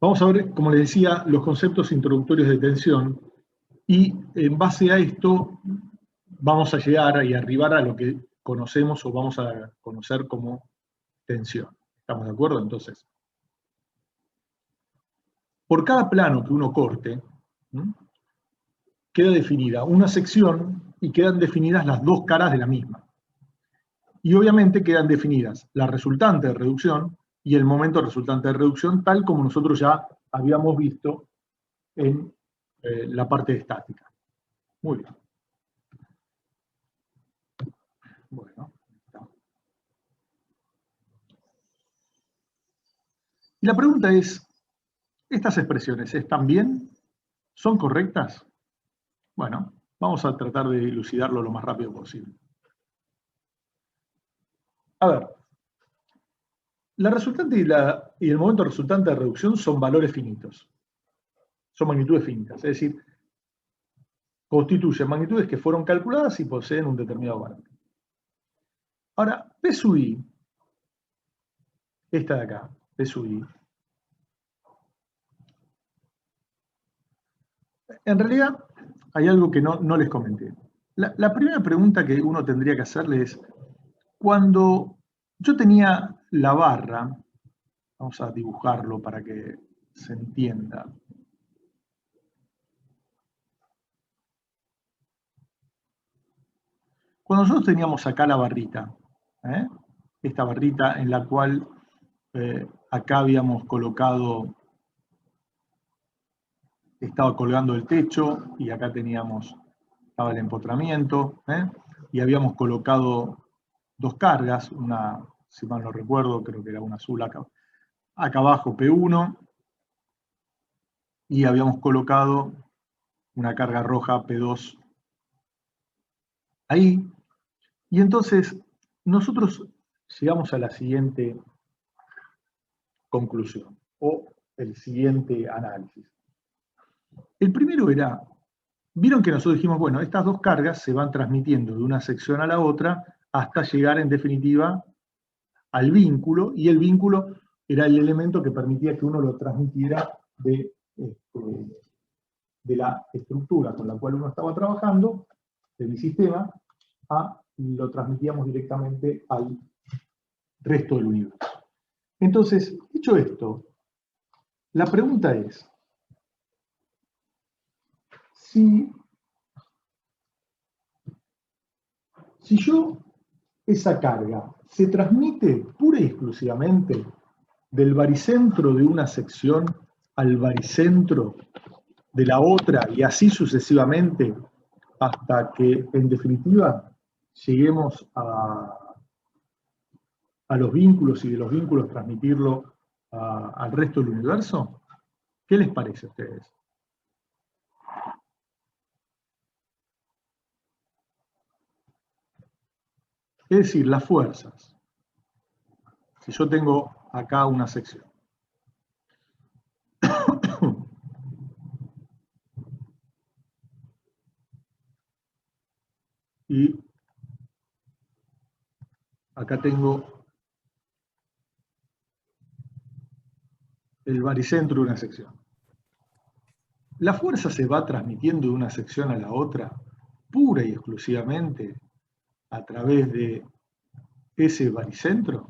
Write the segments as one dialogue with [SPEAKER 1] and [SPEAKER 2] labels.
[SPEAKER 1] Vamos a ver, como les decía, los conceptos introductorios de tensión y en base a esto vamos a llegar y arribar a lo que conocemos o vamos a conocer como tensión. ¿Estamos de acuerdo? Entonces, por cada plano que uno corte, ¿m? Queda definida una sección y quedan definidas las dos caras de la misma. Y obviamente quedan definidas la resultante de reducción y el momento resultante de reducción, tal como nosotros ya habíamos visto en la parte de estática. Muy bien. Bueno, está. Y la pregunta es, ¿estas expresiones están bien? ¿Son correctas? Bueno, vamos a tratar de elucidarlo lo más rápido posible. A ver, la resultante y el momento resultante de reducción son valores finitos. Son magnitudes finitas, es decir, constituyen magnitudes que fueron calculadas y poseen un determinado valor. Ahora, P sub I, esta de acá, P sub I, en realidad hay algo que no les comenté. La primera pregunta que uno tendría que hacerle es, cuando yo tenía la barra, vamos a dibujarlo para que se entienda. Cuando nosotros teníamos acá la barrita, esta barrita en la cual acá habíamos colocado, estaba colgando el techo y acá estaba el empotramiento, y habíamos colocado dos cargas, una, si mal no recuerdo, creo que era una azul acá abajo P1, y habíamos colocado una carga roja P2 ahí. Y entonces nosotros llegamos a la siguiente conclusión o el siguiente análisis. El primero era, vieron que nosotros dijimos, bueno, estas dos cargas se van transmitiendo de una sección a la otra hasta llegar en definitiva al vínculo, y el vínculo era el elemento que permitía que uno lo transmitiera de la estructura con la cual uno estaba trabajando, de mi sistema, lo transmitíamos directamente al resto del universo. Entonces, dicho esto, la pregunta es, si yo esa carga se transmite pura y exclusivamente del baricentro de una sección al baricentro de la otra y así sucesivamente hasta que en definitiva lleguemos a los vínculos y de los vínculos transmitirlo al resto del universo, ¿qué les parece a ustedes? Es decir, las fuerzas. Si yo tengo acá una sección y acá tengo el baricentro de una sección. La fuerza se va transmitiendo de una sección a la otra pura y exclusivamente a través de ese baricentro.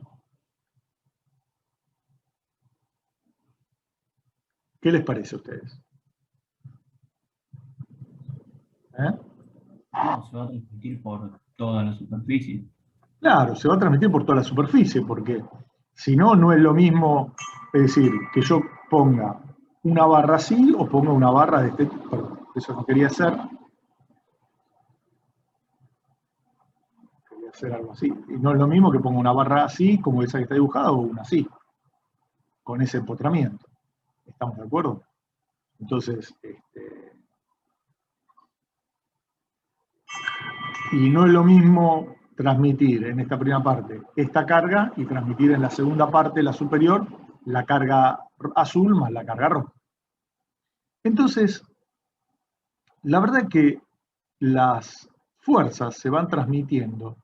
[SPEAKER 1] ¿Qué les parece a ustedes?
[SPEAKER 2] No, se va a transmitir por toda la superficie.
[SPEAKER 1] Claro, se va a transmitir por toda la superficie, porque si no, no es lo mismo, es decir, que yo ponga una barra así o ponga una barra de este tipo. Perdón, eso no quería hacer. Quería hacer algo así. Y no es lo mismo que ponga una barra así, como esa que está dibujada, o una así, con ese empotramiento. ¿Estamos de acuerdo? Entonces, y no es lo mismo transmitir en esta primera parte esta carga y transmitir en la segunda parte, la superior, la carga azul más la carga roja. Entonces, la verdad es que las fuerzas se van transmitiendo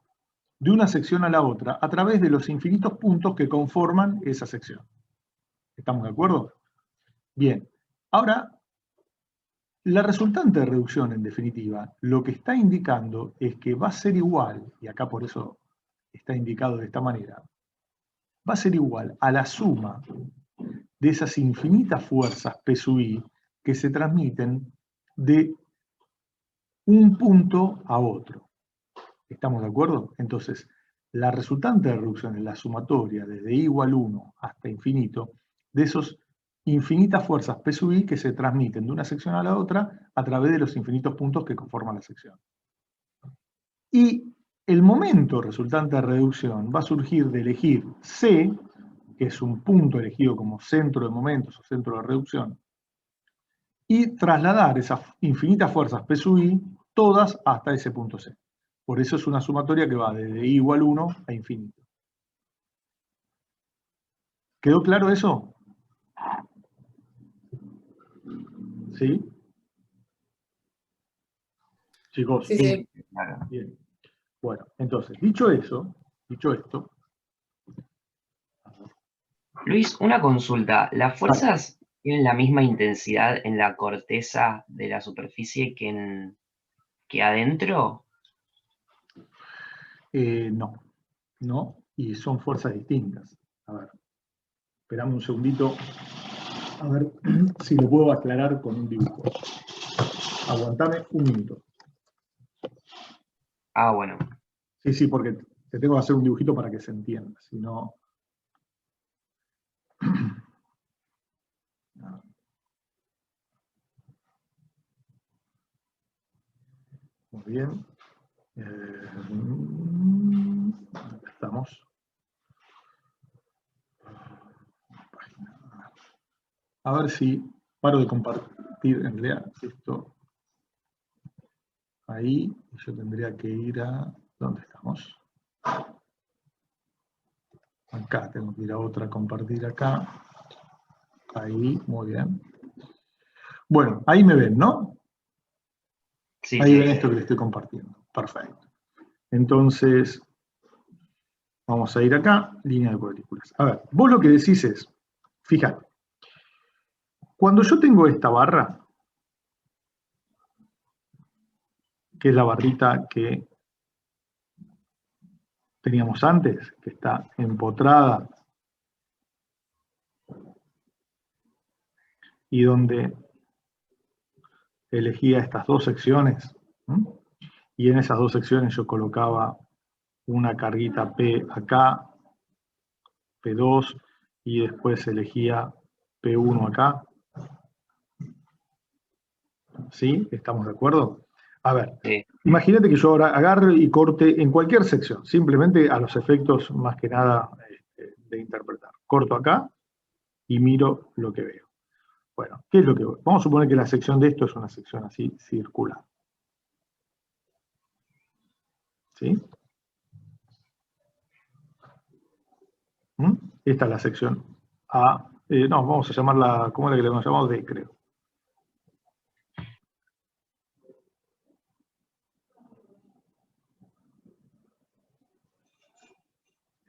[SPEAKER 1] de una sección a la otra a través de los infinitos puntos que conforman esa sección. ¿Estamos de acuerdo? Bien, ahora, la resultante de reducción, en definitiva, lo que está indicando es que va a ser igual, y acá por eso está indicado de esta manera, va a ser igual a la suma de esas infinitas fuerzas P sub I que se transmiten de un punto a otro. ¿Estamos de acuerdo? Entonces, la resultante de reducción es la sumatoria desde I igual 1 hasta infinito de esos infinitas fuerzas P sub I que se transmiten de una sección a la otra a través de los infinitos puntos que conforman la sección. Y el momento resultante de reducción va a surgir de elegir C, que es un punto elegido como centro de momentos o centro de reducción, y trasladar esas infinitas fuerzas P sub I todas hasta ese punto C. Por eso es una sumatoria que va desde I igual 1 a infinito. ¿Quedó claro eso? ¿Sí? Chicos.
[SPEAKER 3] Sí, sí.
[SPEAKER 2] Claro.
[SPEAKER 1] Bien. Bueno, entonces, dicho esto,
[SPEAKER 4] Luis, una consulta. ¿Las fuerzas tienen la misma intensidad en la corteza de la superficie que adentro?
[SPEAKER 1] no, y son fuerzas distintas. A ver, esperame un segundito, a ver si lo puedo aclarar con un dibujo. Aguantame un minuto.
[SPEAKER 4] Ah, bueno.
[SPEAKER 1] Sí, porque te tengo que hacer un dibujito para que se entienda, si no... Muy bien. Acá estamos. A ver si paro de compartir en realidad esto. Ahí, yo tendría que ir a... ¿Dónde estamos? Acá, tengo que ir a otra, compartir acá. Ahí, muy bien. Bueno, ahí me ven, ¿no?
[SPEAKER 4] Sí,
[SPEAKER 1] Ahí
[SPEAKER 4] sí.
[SPEAKER 1] ven esto que les estoy compartiendo. Perfecto. Entonces, vamos a ir acá, línea de cuadrículas. A ver, vos lo que decís es, fíjate, cuando yo tengo esta barra, que es la barrita que teníamos antes, que está empotrada, y donde elegía estas dos secciones, y en esas dos secciones yo colocaba una carguita P acá, P2, y después elegía P1 acá. ¿Sí? ¿Estamos de acuerdo? A ver,
[SPEAKER 4] Sí.
[SPEAKER 1] imagínate que yo ahora agarre y corte en cualquier sección, simplemente a los efectos más que nada de interpretar. Corto acá y miro lo que veo. Bueno, ¿qué es lo que veo? Vamos a suponer que la sección de esto es una sección así circular. ¿Sí? Esta es la sección A. No, vamos a llamarla, ¿cómo era que le hemos llamado? D, creo.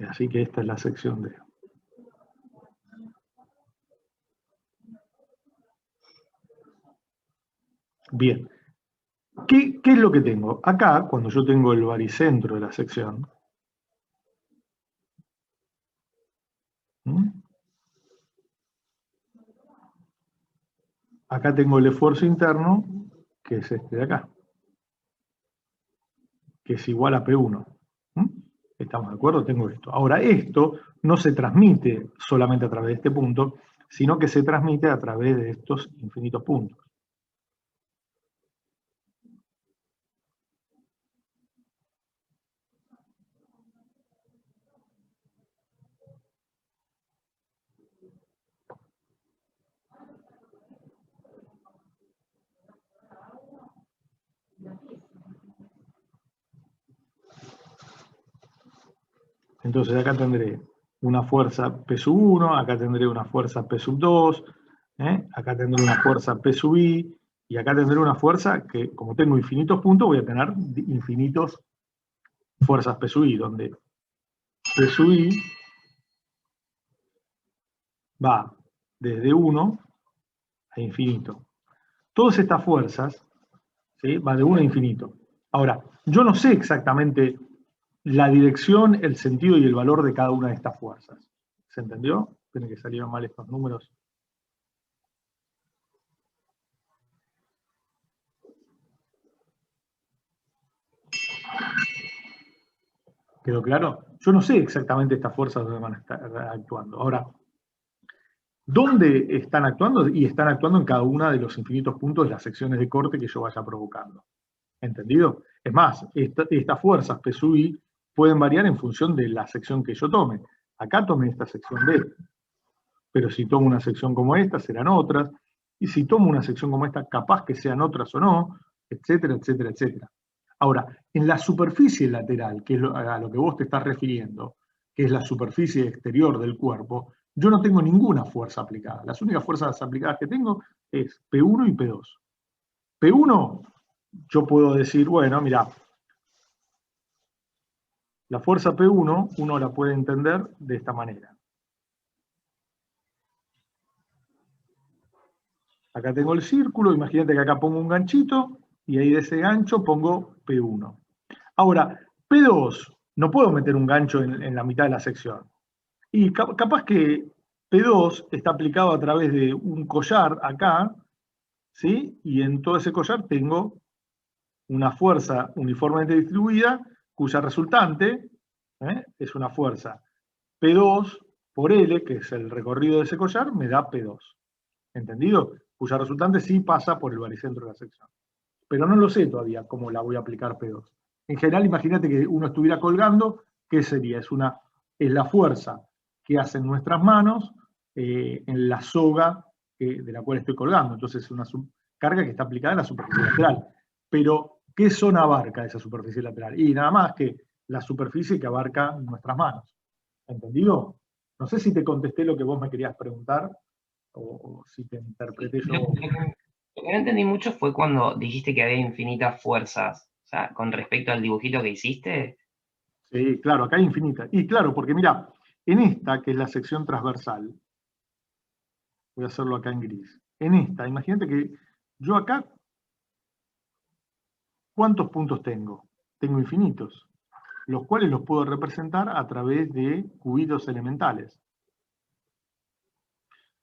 [SPEAKER 1] Así que esta es la sección D. Bien. ¿Qué es lo que tengo? Acá, cuando yo tengo el baricentro de la sección, acá tengo el esfuerzo interno, que es este de acá, que es igual a P1. ¿Estamos de acuerdo? Tengo esto. Ahora, esto no se transmite solamente a través de este punto, sino que se transmite a través de estos infinitos puntos. Entonces acá tendré una fuerza P sub 1, acá tendré una fuerza P sub 2, acá tendré una fuerza P sub I, y acá tendré una fuerza que, como tengo infinitos puntos, voy a tener infinitos fuerzas P sub I, donde P sub I va desde 1 a infinito. Todas estas fuerzas, ¿sí?, van de 1 a infinito. Ahora, yo no sé exactamente la dirección, el sentido y el valor de cada una de estas fuerzas. ¿Se entendió? Tienen que salir mal estos números. ¿Quedó claro? Yo no sé exactamente estas fuerzas dónde van a estar actuando. Ahora, ¿dónde están actuando? Y están actuando en cada una de los infinitos puntos de las secciones de corte que yo vaya provocando. ¿Entendido? Es más, estas fuerzas P sub I pueden variar en función de la sección que yo tome. Acá tomé esta sección D, pero si tomo una sección como esta, serán otras, y si tomo una sección como esta, capaz que sean otras o no, etcétera, etcétera, etcétera. Ahora, en la superficie lateral, que es a lo que vos te estás refiriendo, que es la superficie exterior del cuerpo, yo no tengo ninguna fuerza aplicada. Las únicas fuerzas aplicadas que tengo es P1 y P2. P1, yo puedo decir, bueno, mira, la fuerza P1 uno la puede entender de esta manera. Acá tengo el círculo, imagínate que acá pongo un ganchito y ahí de ese gancho pongo P1. Ahora, P2, no puedo meter un gancho en la mitad de la sección. Y capaz que P2 está aplicado a través de un collar acá, ¿sí? Y en todo ese collar tengo una fuerza uniformemente distribuida cuya resultante es una fuerza P2 por L, que es el recorrido de ese collar, me da P2. ¿Entendido? Cuya resultante sí pasa por el baricentro de la sección. Pero no lo sé todavía cómo la voy a aplicar P2. En general, imagínate que uno estuviera colgando, ¿qué sería? Es la fuerza que hacen nuestras manos en la soga de la cual estoy colgando. Entonces es una carga que está aplicada en la superficie lateral. Pero, ¿qué zona abarca esa superficie lateral? Y nada más que la superficie que abarca nuestras manos. ¿Entendido? No sé si te contesté lo que vos me querías preguntar, o si te interpreté yo.
[SPEAKER 4] Lo que no entendí mucho fue cuando dijiste que había infinitas fuerzas. O sea, con respecto al dibujito que hiciste.
[SPEAKER 1] Sí, claro, acá hay infinitas. Y claro, porque mira, en esta, que es la sección transversal, voy a hacerlo acá en gris. En esta, imagínate que yo acá, ¿cuántos puntos tengo? Tengo infinitos, los cuales los puedo representar a través de cubitos elementales.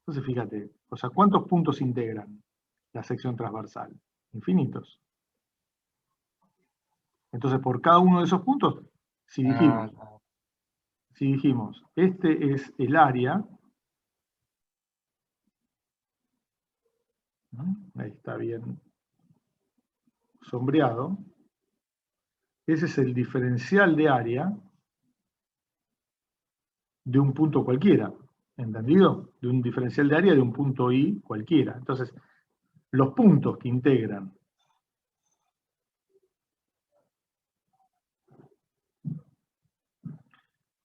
[SPEAKER 1] Entonces, fíjate, o sea, ¿cuántos puntos integran la sección transversal? Infinitos. Entonces, por cada uno de esos puntos, si dijimos, este es el área, ahí está bien sombreado, ese es el diferencial de área de un punto cualquiera, ¿entendido? De un diferencial de área de un punto I cualquiera. Entonces, los puntos que integran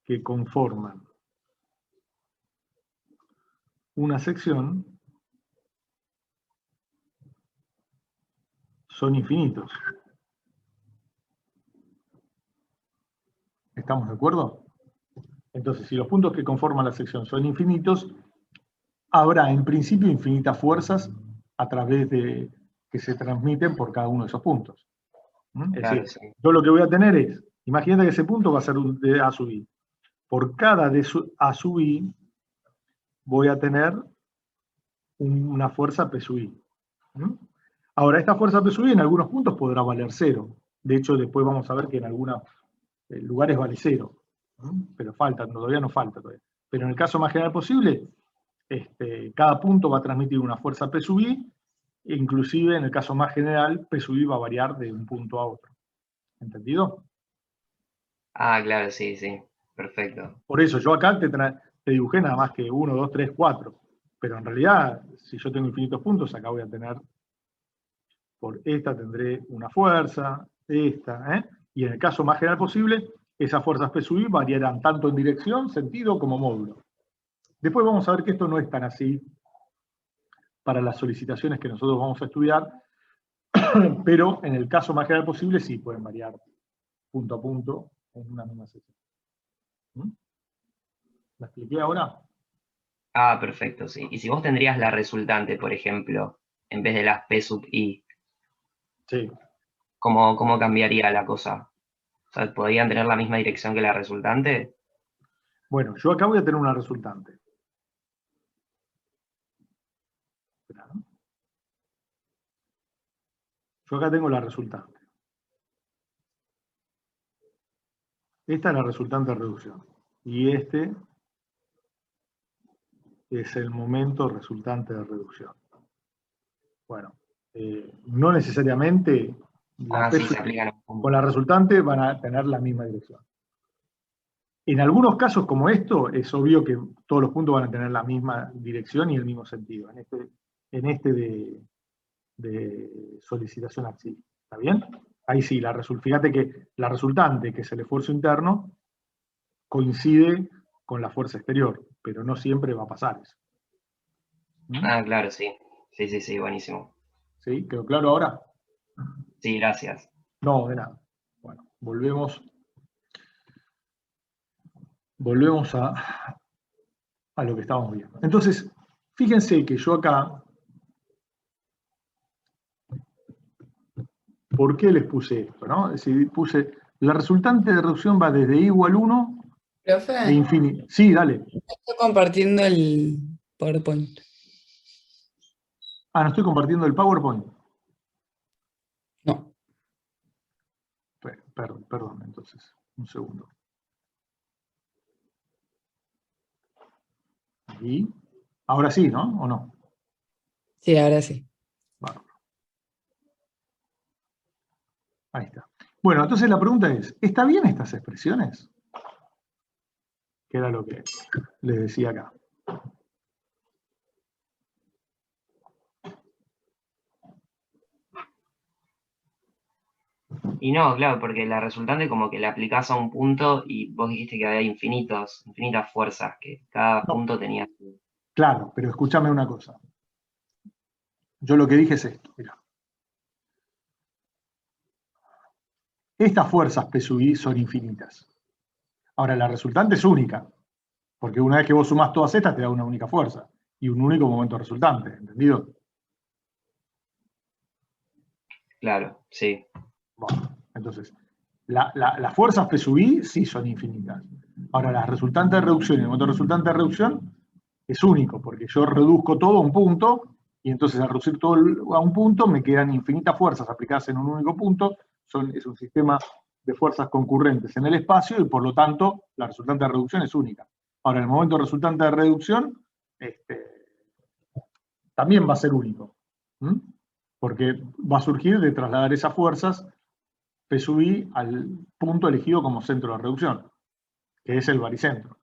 [SPEAKER 1] que conforman una sección son infinitos. ¿Estamos de acuerdo? Entonces, si los puntos que conforman la sección son infinitos, habrá en principio infinitas fuerzas a través de que se transmiten por cada uno de esos puntos. Es
[SPEAKER 4] Claro,
[SPEAKER 1] decir,
[SPEAKER 4] sí.
[SPEAKER 1] yo lo que voy a tener es, imagínate que ese punto va a ser un de A sub I. Por cada de A sub I voy a tener una fuerza P sub I. Ahora, esta fuerza P sub I en algunos puntos podrá valer 0. De hecho, después vamos a ver que en algunos lugares vale 0. Pero falta, todavía no falta todavía. Pero en el caso más general posible, cada punto va a transmitir una fuerza P sub I, e inclusive en el caso más general, P sub I va a variar de un punto a otro. ¿Entendido?
[SPEAKER 4] Ah, claro, sí, sí. Perfecto.
[SPEAKER 1] Por eso yo acá te dibujé nada más que 1, 2, 3, 4. Pero en realidad, si yo tengo infinitos puntos, acá voy a tener, por esta tendré una fuerza, esta, y en el caso más general posible, esas fuerzas P sub I variarán tanto en dirección, sentido, como módulo. Después vamos a ver que esto no es tan así para las solicitaciones que nosotros vamos a estudiar, pero en el caso más general posible sí pueden variar punto a punto en una misma sección. ¿La expliqué ahora?
[SPEAKER 4] Ah, perfecto, sí. Y si vos tendrías la resultante, por ejemplo, en vez de las P sub I,
[SPEAKER 1] Sí.
[SPEAKER 4] ¿cómo cambiaría la cosa? O sea, ¿podrían tener la misma dirección que la resultante?
[SPEAKER 1] Bueno, yo acá voy a tener una resultante. Esperá, ¿no? Yo acá tengo la resultante. Esta es la resultante de reducción. Y este es el momento resultante de reducción. Bueno, no necesariamente la
[SPEAKER 4] Ah,
[SPEAKER 1] P
[SPEAKER 4] sí,
[SPEAKER 1] sub
[SPEAKER 4] se aplican los
[SPEAKER 1] con la
[SPEAKER 4] puntos.
[SPEAKER 1] resultante van a tener la misma dirección. En algunos casos como esto, es obvio que todos los puntos van a tener la misma dirección y el mismo sentido. En este de solicitación AXI. ¿Está bien? Ahí sí, fíjate que la resultante, que es el esfuerzo interno, coincide con la fuerza exterior, pero no siempre va a pasar eso.
[SPEAKER 4] Ah, claro, sí. Sí, buenísimo.
[SPEAKER 1] ¿Sí? ¿Quedó claro ahora?
[SPEAKER 4] Sí, gracias.
[SPEAKER 1] No, de nada. Bueno, volvemos a lo que estábamos viendo. Entonces, fíjense que yo acá, ¿por qué les puse esto? ¿No? Es decir, puse, la resultante de reducción va desde I igual 1
[SPEAKER 3] Profe,
[SPEAKER 1] e infinito. Sí, dale.
[SPEAKER 3] estoy compartiendo el PowerPoint.
[SPEAKER 1] Ah, no estoy compartiendo el PowerPoint.
[SPEAKER 3] No.
[SPEAKER 1] Perdón, entonces, un segundo. Y ahora sí, ¿no? ¿O no?
[SPEAKER 3] Sí, ahora sí.
[SPEAKER 1] Bárbaro. Ahí está. Bueno, entonces la pregunta es, ¿está bien estas expresiones? Que era lo que les decía acá.
[SPEAKER 4] Y no, claro, porque la resultante como que la aplicás a un punto y vos dijiste que había infinitas fuerzas, que cada
[SPEAKER 1] No,
[SPEAKER 4] punto tenía su...
[SPEAKER 1] claro, pero escúchame una cosa. Yo lo que dije es esto, mirá. Estas fuerzas P sub I son infinitas. Ahora, la resultante es única, porque una vez que vos sumás todas estas te da una única fuerza y un único momento resultante, ¿entendido?
[SPEAKER 4] Claro, sí.
[SPEAKER 1] Bueno, entonces, las fuerzas P sub I sí son infinitas. Ahora, las resultantes de reducción y el momento resultante de reducción es único, porque yo reduzco todo a un punto, y entonces al reducir todo a un punto me quedan infinitas fuerzas aplicadas en un único punto, es un sistema de fuerzas concurrentes en el espacio, y por lo tanto la resultante de reducción es única. Ahora, el momento resultante de reducción también va a ser único, porque va a surgir de trasladar esas fuerzas P sub I al punto elegido como centro de reducción, que es el baricentro.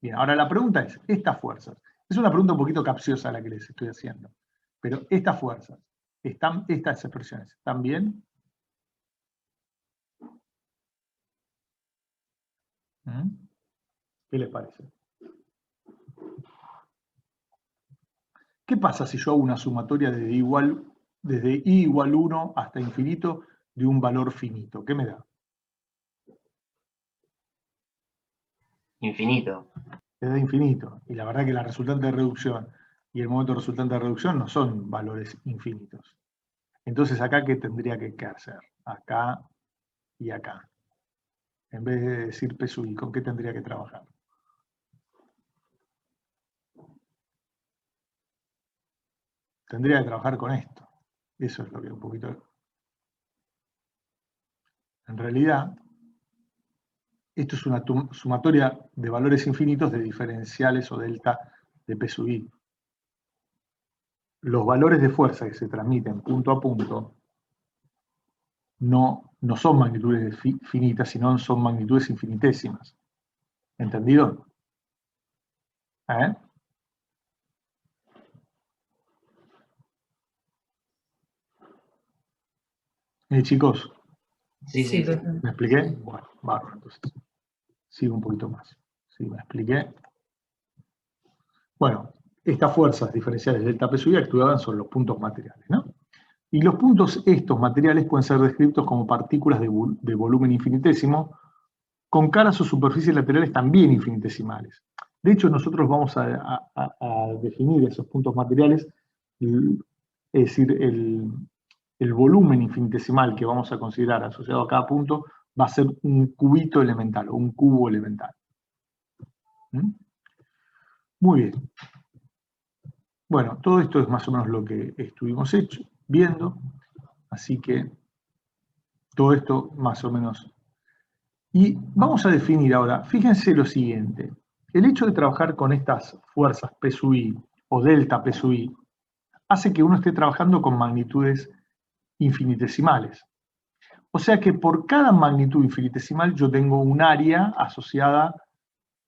[SPEAKER 1] Bien, ahora la pregunta es, estas fuerzas, es una pregunta un poquito capciosa la que les estoy haciendo, pero estas fuerzas, estas expresiones, ¿están bien? ¿Qué les parece? ¿Qué pasa si yo hago una sumatoria desde I igual 1 hasta infinito de un valor finito? ¿Qué me da?
[SPEAKER 4] Infinito.
[SPEAKER 1] Me da infinito. Y la verdad que la resultante de reducción y el momento resultante de reducción no son valores infinitos. Entonces, ¿acá qué tendría que hacer? Acá y acá. En vez de decir P sub I, ¿con qué tendría que trabajar? Tendría que trabajar con esto. Eso es lo que un poquito... En realidad, esto es una sumatoria de valores infinitos de diferenciales o delta de P sub I. Los valores de fuerza que se transmiten punto a punto no son magnitudes finitas, sino son magnitudes infinitésimas. ¿Entendido? ¿Eh? Chicos,
[SPEAKER 4] Sí.
[SPEAKER 3] profe.
[SPEAKER 1] ¿me expliqué? Bueno, bárbaro, entonces. Sigo un poquito más. ¿Sí? ¿Me expliqué? Bueno, estas fuerzas diferenciales delta P sub I actúan sobre los puntos materiales, ¿no? Y los puntos estos materiales pueden ser descritos como partículas de volumen infinitésimo con caras o superficies laterales también infinitesimales. De hecho, nosotros vamos a definir esos puntos materiales, es decir, el volumen infinitesimal que vamos a considerar asociado a cada punto va a ser un cubito elemental o un cubo elemental. ¿Mm? Muy bien. Bueno, todo esto es más o menos lo que estuvimos viendo, así que todo esto más o menos. Y vamos a definir ahora, fíjense lo siguiente, el hecho de trabajar con estas fuerzas P sub I o delta P sub I hace que uno esté trabajando con magnitudes infinitesimales. O sea que por cada magnitud infinitesimal yo tengo un área asociada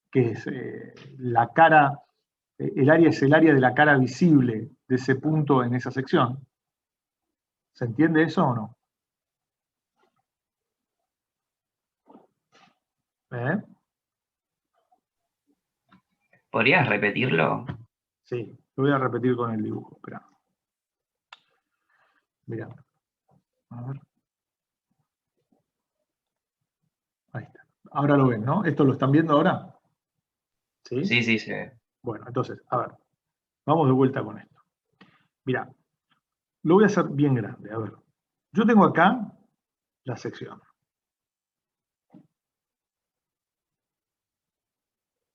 [SPEAKER 1] que es la cara, el área es el área de la cara visible de ese punto en esa sección. ¿Se entiende eso o no? ¿Eh?
[SPEAKER 4] ¿Podrías repetirlo?
[SPEAKER 1] Sí, lo voy a repetir con el dibujo. Espera. Mirá. A ver. Ahí está. Ahora lo ven, ¿no? ¿Esto lo están viendo ahora? ¿Sí?
[SPEAKER 4] Sí, sí, se ve.
[SPEAKER 1] Bueno, entonces, a ver. Vamos de vuelta con esto. Mirá. Lo voy a hacer bien grande. A ver. Yo tengo acá la sección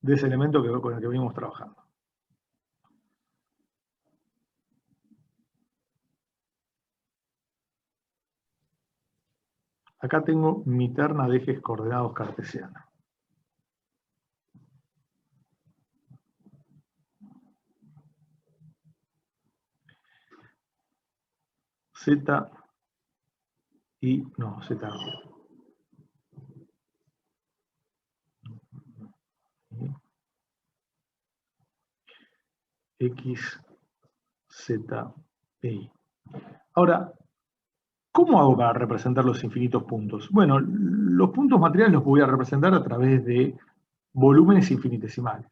[SPEAKER 1] de ese elemento con el que venimos trabajando. Acá tengo mi terna de ejes coordenados cartesiana. Z y, no, Z no. X, Z, Y. Ahora, ¿cómo hago para representar los infinitos puntos? Bueno, los puntos materiales los voy a representar a través de volúmenes infinitesimales.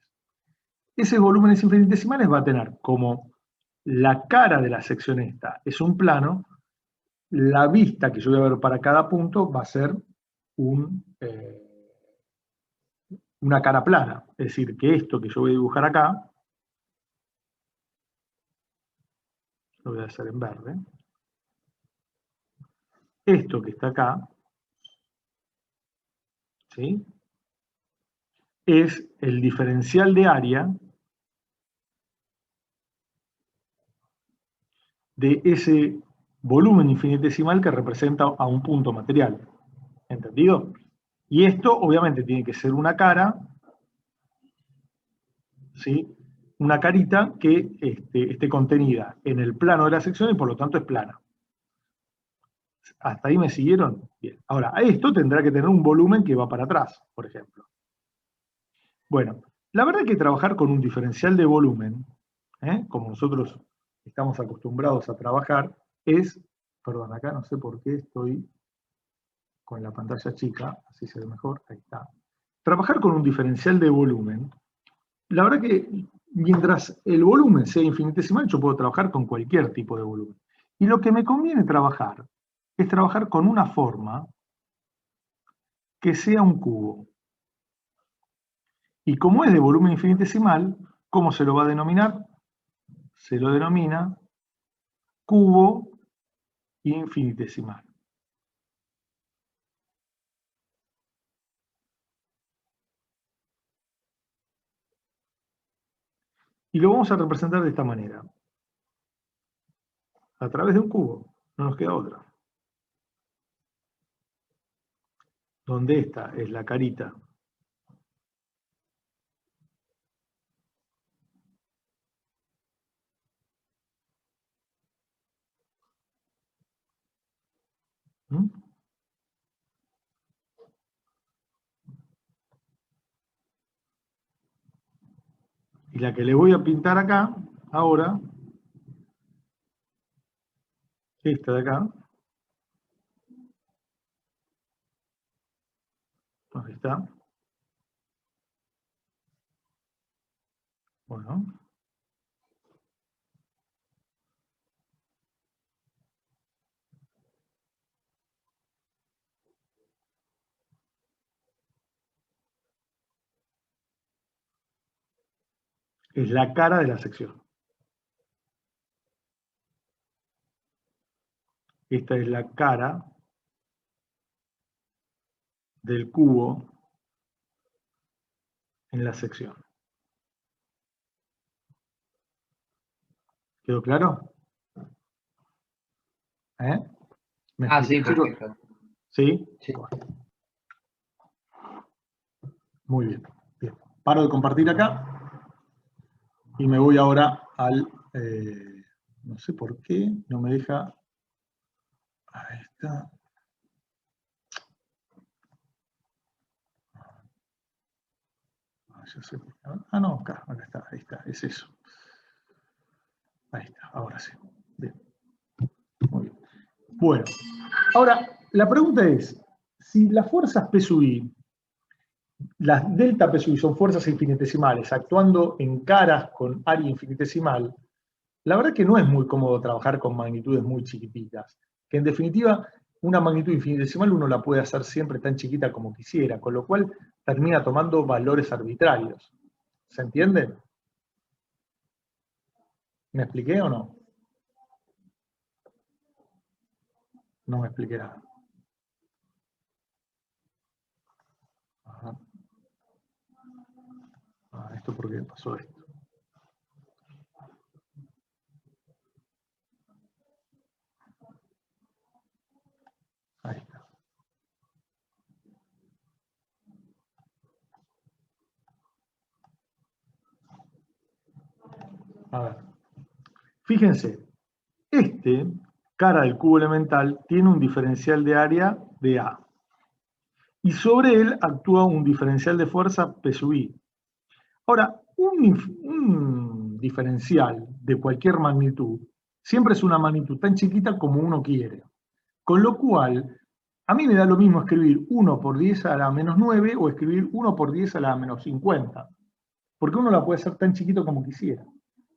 [SPEAKER 1] Esos volúmenes infinitesimales va a tener como la cara de la sección esta es un plano, la vista que yo voy a ver para cada punto va a ser una cara plana. Es decir, que esto que yo voy a dibujar acá, lo voy a hacer en verde, esto que está acá, ¿sí? Es el diferencial de área de ese volumen infinitesimal que representa a un punto material. ¿Entendido? Y esto obviamente tiene que ser una cara, ¿sí? Una carita que esté contenida en el plano de la sección y por lo tanto es plana. ¿Hasta ahí me siguieron? Bien. Ahora, esto tendrá que tener un volumen que va para atrás, por ejemplo. Bueno, la verdad que trabajar con un diferencial de volumen, como nosotros estamos acostumbrados a trabajar, es, perdón, acá no sé por qué estoy con la pantalla chica, así se ve mejor, ahí está. Trabajar con un diferencial de volumen, la verdad que mientras el volumen sea infinitesimal, yo puedo trabajar con cualquier tipo de volumen. Y lo que me conviene trabajar es trabajar con una forma que sea un cubo. Y como es de volumen infinitesimal, ¿cómo se lo va a denominar? Se lo denomina cubo infinitesimal. Y lo vamos a representar de esta manera. A través de un cubo, no nos queda otra. Donde esta es la carita y la que le voy a pintar acá, ahora, esta de acá, ahí está. Bueno. es la cara de la sección. Esta es la cara del cubo en la sección. ¿Quedó claro? ¿Eh? ¿Me
[SPEAKER 4] Ah, sí,
[SPEAKER 1] explico?
[SPEAKER 4] perfecto.
[SPEAKER 1] ¿Sí?
[SPEAKER 4] Sí.
[SPEAKER 1] Muy bien. Bien. Paro de compartir acá y me voy ahora al... no sé por qué no me deja... Ahí está. Ya sé. Ah, no, acá está, ahí está, es eso. Ahí está, ahora sí. Bien. Muy bien. Bueno, ahora la pregunta es, si las fuerzas P sub I, las delta P sub I son fuerzas infinitesimales actuando en caras con área infinitesimal, la verdad que no es muy cómodo trabajar con magnitudes muy chiquititas, que en definitiva una magnitud infinitesimal uno la puede hacer siempre tan chiquita como quisiera, con lo cual termina tomando valores arbitrarios. ¿Se entiende? ¿Me expliqué o no? No me expliqué nada. Ajá. Ah, ¿esto por qué pasó esto? Ahí está. A ver. Fíjense, cara del cubo elemental, tiene un diferencial de área de A. Y sobre él actúa un diferencial de fuerza P sub I. Ahora, un diferencial de cualquier magnitud siempre es una magnitud tan chiquita como uno quiere. Con lo cual, a mí me da lo mismo escribir 1 por 10 a la menos 9 o escribir 1 por 10 a la menos 50. Porque uno la puede hacer tan chiquito como quisiera.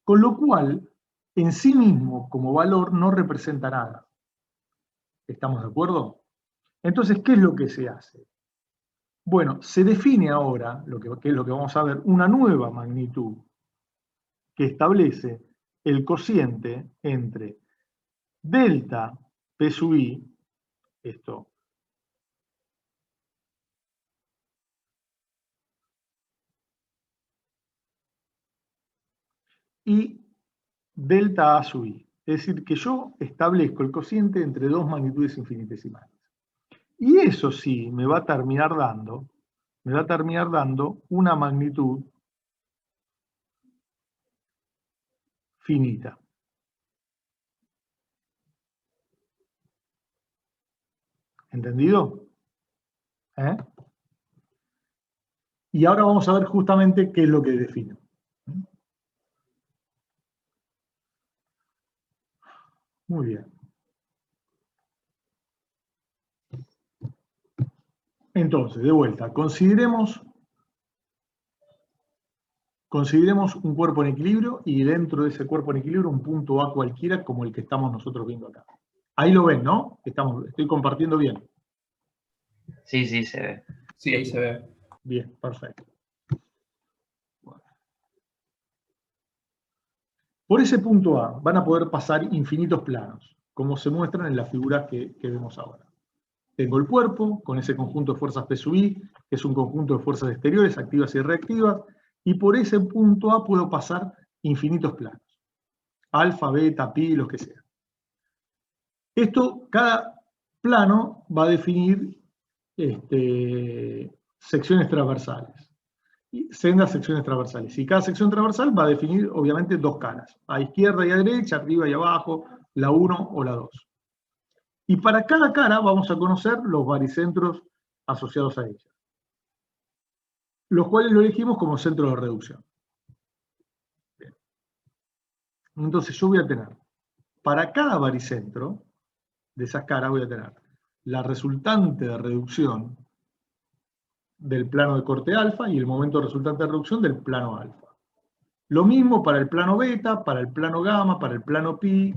[SPEAKER 1] Con lo cual, en sí mismo, como valor, no representa nada. ¿Estamos de acuerdo? Entonces, ¿qué es lo que se hace? Bueno, se define ahora, que es lo que vamos a ver, una nueva magnitud que establece el cociente entre delta P sub I, esto, y delta A sub I. Es decir, que yo establezco el cociente entre dos magnitudes infinitesimales. Y eso sí me va a terminar dando una magnitud finita. ¿Entendido? ¿Eh? Y ahora vamos a ver justamente qué es lo que defino. Muy bien. Entonces, de vuelta, consideremos un cuerpo en equilibrio y dentro de ese cuerpo en equilibrio un punto A cualquiera como el que estamos nosotros viendo acá. Ahí lo ven, ¿no? Estoy compartiendo bien.
[SPEAKER 4] Sí, sí, se ve.
[SPEAKER 2] Sí, ahí se ve.
[SPEAKER 1] Bien, perfecto. Bueno. Por ese punto A van a poder pasar infinitos planos, como se muestran en las figuras que vemos ahora. Tengo el cuerpo con ese conjunto de fuerzas P sub I, que es un conjunto de fuerzas exteriores, activas y reactivas, y por ese punto A puedo pasar infinitos planos. Alfa, beta, pi, los que sean. Cada plano va a definir secciones transversales. Sendas secciones transversales. Y cada sección transversal va a definir, obviamente, dos caras. A izquierda y a derecha, arriba y abajo, la 1 o la 2. Y para cada cara vamos a conocer los baricentros asociados a ella, los cuales lo elegimos como centro de reducción. Bien. Entonces yo voy a tener, para cada baricentro de esas caras voy a tener la resultante de reducción del plano de corte alfa y el momento resultante de reducción del plano alfa. Lo mismo para el plano beta, para el plano gamma, para el plano pi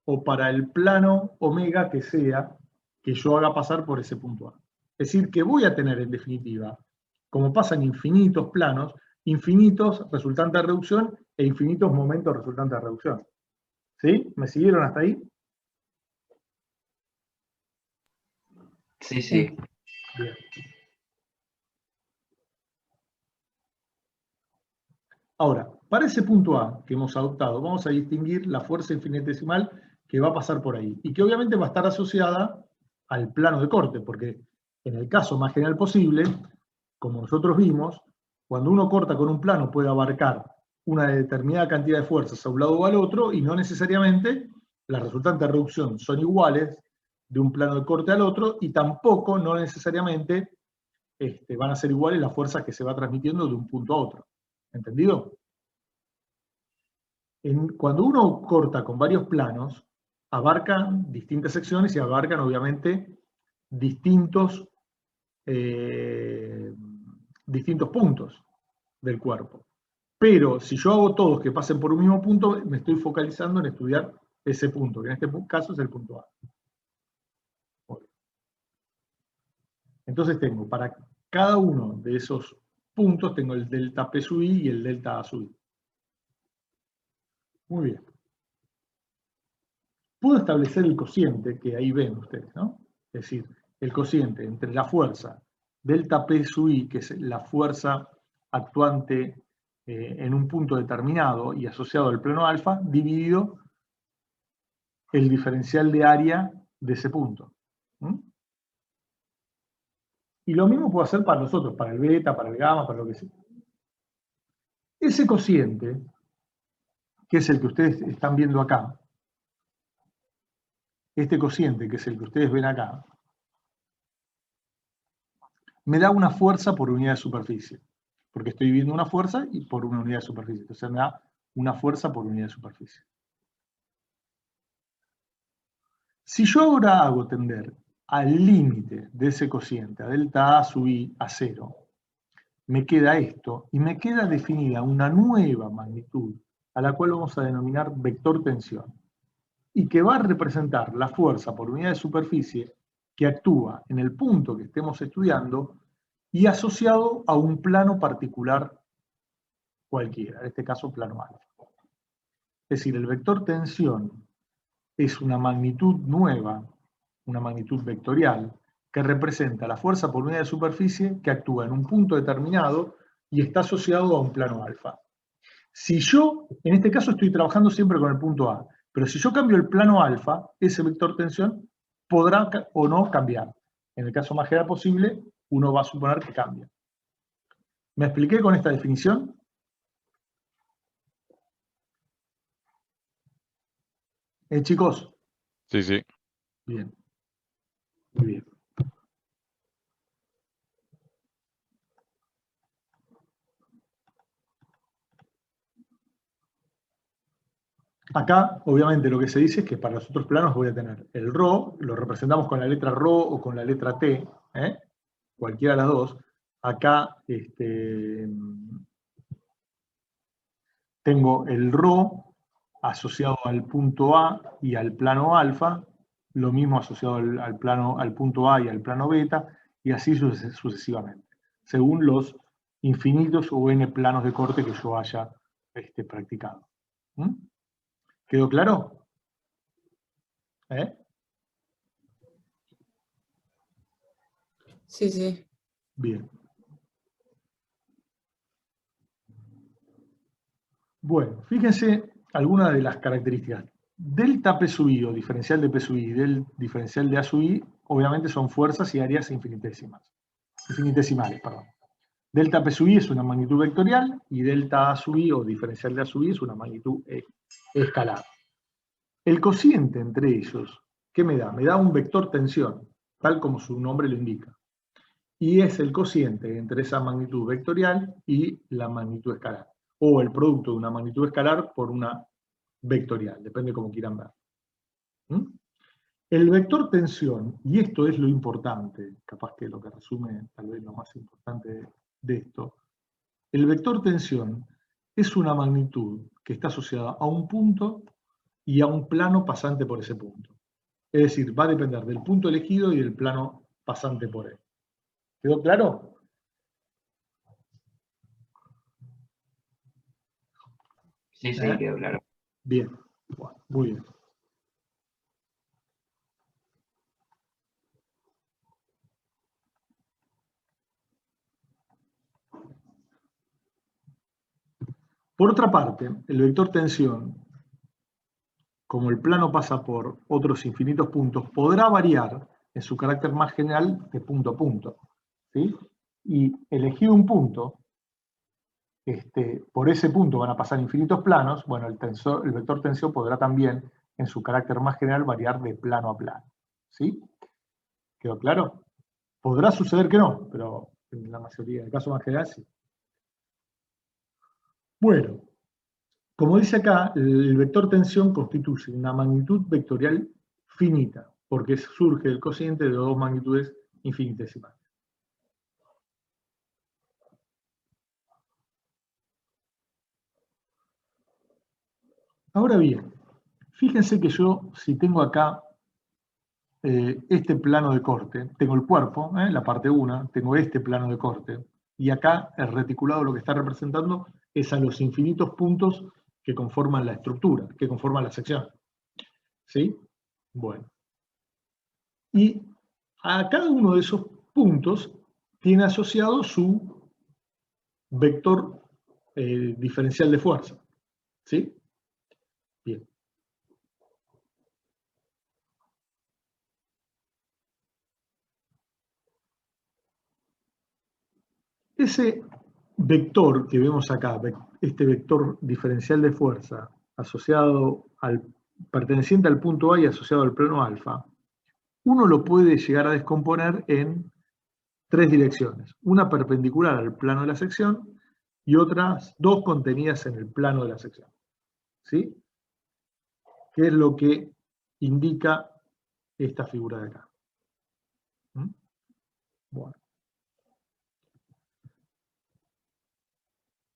[SPEAKER 1] o para el plano omega que sea que yo haga pasar por ese punto A. Es decir, que voy a tener en definitiva, como pasan infinitos planos, infinitos resultantes de reducción e infinitos momentos resultantes de reducción. ¿Sí? ¿Me siguieron hasta ahí?
[SPEAKER 4] Sí, sí.
[SPEAKER 1] Bien. Ahora, para ese punto A que hemos adoptado, vamos a distinguir la fuerza infinitesimal que va a pasar por ahí y que obviamente va a estar asociada al plano de corte, porque en el caso más general posible, como nosotros vimos, cuando uno corta con un plano puede abarcar una determinada cantidad de fuerzas a un lado o al otro y no necesariamente las resultantes de reducción son iguales de un plano de corte al otro y tampoco no necesariamente van a ser iguales las fuerzas que se va transmitiendo de un punto a otro. ¿Entendido? Cuando uno corta con varios planos, abarcan distintas secciones y abarcan obviamente distintos puntos del cuerpo. Pero si yo hago todos que pasen por un mismo punto, me estoy focalizando en estudiar ese punto, que en este caso es el punto A. Entonces tengo, para cada uno de esos puntos, tengo el delta P sub I y el delta A sub I. Muy bien. Puedo establecer el cociente, que ahí ven ustedes, ¿no? Es decir, el cociente entre la fuerza delta P sub I, que es la fuerza actuante en un punto determinado y asociado al plano alfa, dividido el diferencial de área de ese punto. Y lo mismo puedo hacer para los otros, para el beta, para el gamma, para lo que sea. Ese cociente, que es el que ustedes están viendo acá, este cociente, que es el que ustedes ven acá, me da una fuerza por unidad de superficie. Porque estoy viendo una fuerza y por una unidad de superficie. Entonces me da una fuerza por unidad de superficie. Si yo ahora hago tender al límite de ese cociente, a delta A sub I a 0, me queda esto, y me queda definida una nueva magnitud, a la cual vamos a denominar vector tensión, y que va a representar la fuerza por unidad de superficie que actúa en el punto que estemos estudiando y asociado a un plano particular cualquiera, en este caso plano alfa. Es decir, el vector tensión es una magnitud nueva, una magnitud vectorial, que representa la fuerza por unidad de superficie que actúa en un punto determinado y está asociado a un plano alfa. Si yo, en este caso estoy trabajando siempre con el punto A, pero si yo cambio el plano alfa, ese vector tensión podrá o no cambiar. En el caso más general posible, uno va a suponer que cambia. ¿Me expliqué con esta definición? Chicos.
[SPEAKER 5] Sí, sí.
[SPEAKER 1] Bien. Muy bien. Acá, obviamente, lo que se dice es que para los otros planos voy a tener el ρ, lo representamos con la letra ρ o con la letra T, cualquiera de las dos. Acá tengo el ρ asociado al punto A y al plano alfa, lo mismo asociado al punto A y al plano beta, y así sucesivamente, según los infinitos o n planos de corte que yo haya practicado. ¿Quedó claro?
[SPEAKER 3] Sí, sí.
[SPEAKER 1] Bien. Bueno, fíjense algunas de las características. Delta P sub I o diferencial de P sub I y del diferencial de A sub I, obviamente son fuerzas y áreas infinitesimales. Delta P sub I es una magnitud vectorial y delta A sub I o diferencial de A sub I es una magnitud escalar. El cociente entre ellos, ¿qué me da? Me da un vector tensión, tal como su nombre lo indica. Y es el cociente entre esa magnitud vectorial y la magnitud escalar. O el producto de una magnitud escalar por una vectorial, depende cómo quieran ver. El vector tensión, y esto es lo importante, capaz que lo que resume tal vez lo más importante de esto, el vector tensión es una magnitud que está asociada a un punto y a un plano pasante por ese punto. Es decir, va a depender del punto elegido y del plano pasante por él. ¿Quedó claro?
[SPEAKER 4] Sí, sí, quedó claro.
[SPEAKER 1] Bien, bueno, muy bien. Por otra parte, el vector tensión, como el plano pasa por otros infinitos puntos, podrá variar en su carácter más general de punto a punto, ¿sí? Y elegido un punto, por ese punto van a pasar infinitos planos, bueno, el vector tensión podrá también, en su carácter más general, variar de plano a plano, ¿sí? ¿Quedó claro? Podrá suceder que no, pero en la mayoría, en el caso más general, sí. Bueno, como dice acá, el vector tensión constituye una magnitud vectorial finita, porque surge del cociente de dos magnitudes infinitesimales. Ahora bien, fíjense que yo, si tengo acá este plano de corte, tengo el cuerpo, la parte 1, tengo este plano de corte, y acá el reticulado lo que está representando es a los infinitos puntos que conforman la estructura, que conforman la sección. ¿Sí? Bueno. Y a cada uno de esos puntos tiene asociado su vector diferencial de fuerza. ¿Sí? Bien. Ese vector que vemos acá, este vector diferencial de fuerza perteneciente al punto A y asociado al plano alfa, uno lo puede llegar a descomponer en tres direcciones. Una perpendicular al plano de la sección y otras dos contenidas en el plano de la sección. ¿Sí? ¿Qué es lo que indica esta figura de acá? ¿Mm? Bueno.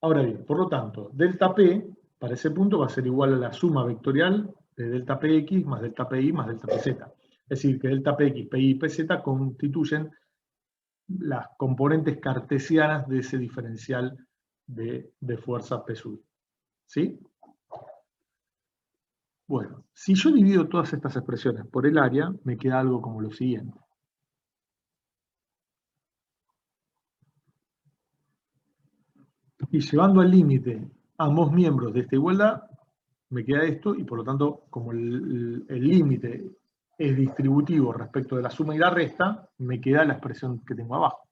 [SPEAKER 1] Ahora bien, por lo tanto, delta P para ese punto va a ser igual a la suma vectorial de delta Px más delta Pi más delta Pz. Es decir, que delta Px, Pi y Pz constituyen las componentes cartesianas de ese diferencial de fuerza P sub I. ¿Sí? Bueno, si yo divido todas estas expresiones por el área, me queda algo como lo siguiente. Y llevando al límite ambos miembros de esta igualdad, me queda esto, y por lo tanto, como el límite es distributivo respecto de la suma y la resta, me queda la expresión que tengo abajo.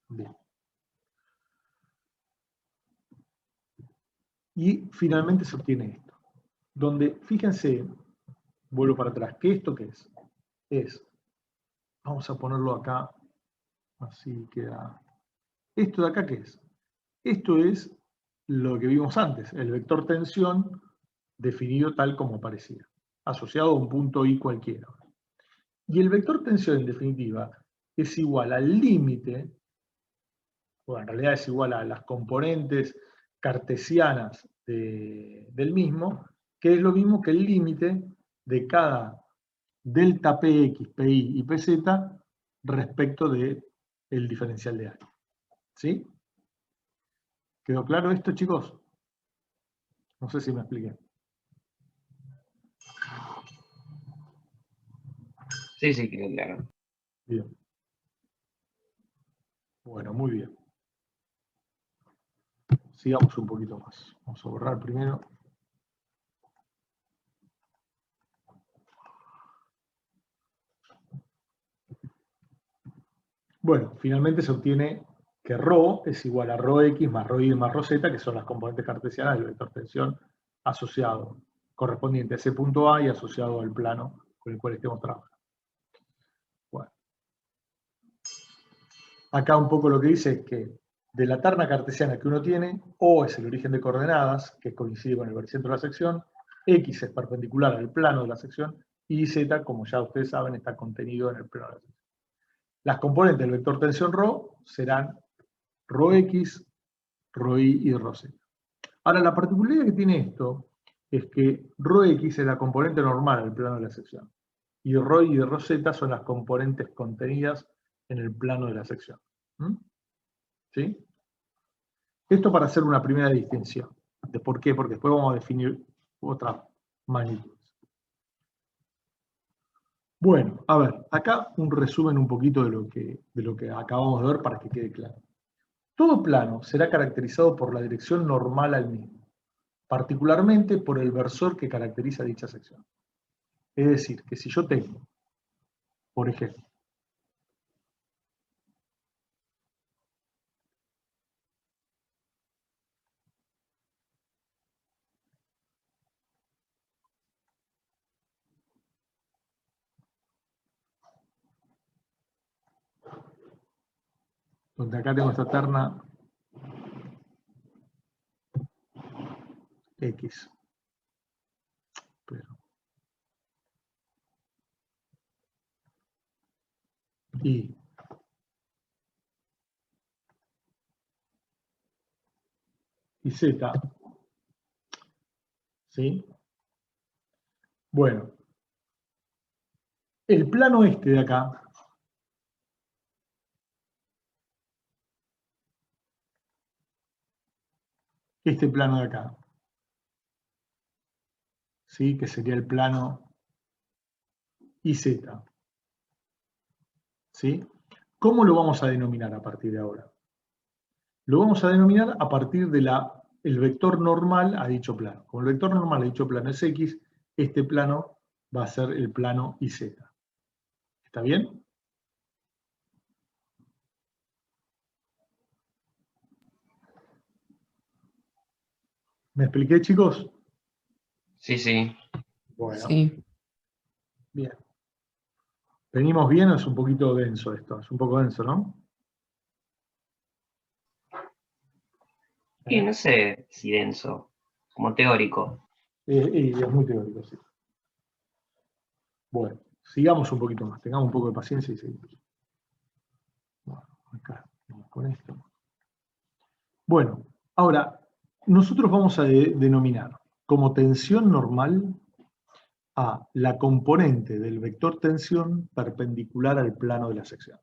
[SPEAKER 1] Bien. Y finalmente se obtiene esto, donde, fíjense, vuelvo para atrás, ¿qué esto qué es? Vamos a ponerlo acá, así queda. ¿Esto de acá qué es? Esto es lo que vimos antes, el vector tensión definido tal como aparecía, asociado a un punto I cualquiera. Y el vector tensión, en definitiva, es igual al límite, bueno, en realidad es igual a las componentes cartesianas del mismo, que es lo mismo que el límite de cada delta Px, Pi y Pz respecto del diferencial de área. ¿Sí? ¿Quedó claro esto, chicos? No sé si me expliqué.
[SPEAKER 4] Sí, sí, quedó claro.
[SPEAKER 1] Bien. Bueno, muy bien. Sigamos un poquito más. Vamos a borrar primero. Bueno, finalmente se obtiene que ρ es igual a ρx más ρy más ρz, que son las componentes cartesianas del vector tensión asociado, correspondiente a ese punto A y asociado al plano con el cual estemos trabajando. Bueno. Acá un poco lo que dice es que de la terna cartesiana que uno tiene, O es el origen de coordenadas, que coincide con el baricentro de la sección, X es perpendicular al plano de la sección, y Z, como ya ustedes saben, está contenido en el plano de la sección. Las componentes del vector tensión ρ serán ρx, ρy y ρz. Ahora, la particularidad que tiene esto es que ρx es la componente normal del plano de la sección, y ρy y ρz son las componentes contenidas en el plano de la sección. ¿Sí? Esto para hacer una primera distinción. ¿De por qué? Porque después vamos a definir otras magnitudes. Bueno, a ver, acá un resumen un poquito de lo que acabamos de ver para que quede claro. Todo plano será caracterizado por la dirección normal al mismo, particularmente por el versor que caracteriza dicha sección. Es decir, que si yo tengo, por ejemplo, donde acá tengo esta terna X. Pero, y Z, ¿sí? Bueno, el plano este de acá, este plano de acá, ¿sí? Que sería el plano IZ, ¿sí? ¿Cómo lo vamos a denominar a partir de ahora? Lo vamos a denominar a partir de el vector normal a dicho plano. Como el vector normal a dicho plano es X, este plano va a ser el plano IZ. ¿Está bien? ¿Me expliqué, chicos?
[SPEAKER 4] Sí, sí.
[SPEAKER 1] Bueno,
[SPEAKER 3] Sí.
[SPEAKER 1] bien. ¿Venimos bien o es un poquito denso esto? Es un poco denso, ¿no?
[SPEAKER 4] Sí, no sé si denso, como teórico.
[SPEAKER 1] Y es muy teórico, sí. Bueno, sigamos un poquito más, tengamos un poco de paciencia y seguimos. Bueno, acá, vamos con esto. Bueno, ahora, nosotros vamos a denominar como tensión normal a la componente del vector tensión perpendicular al plano de la sección.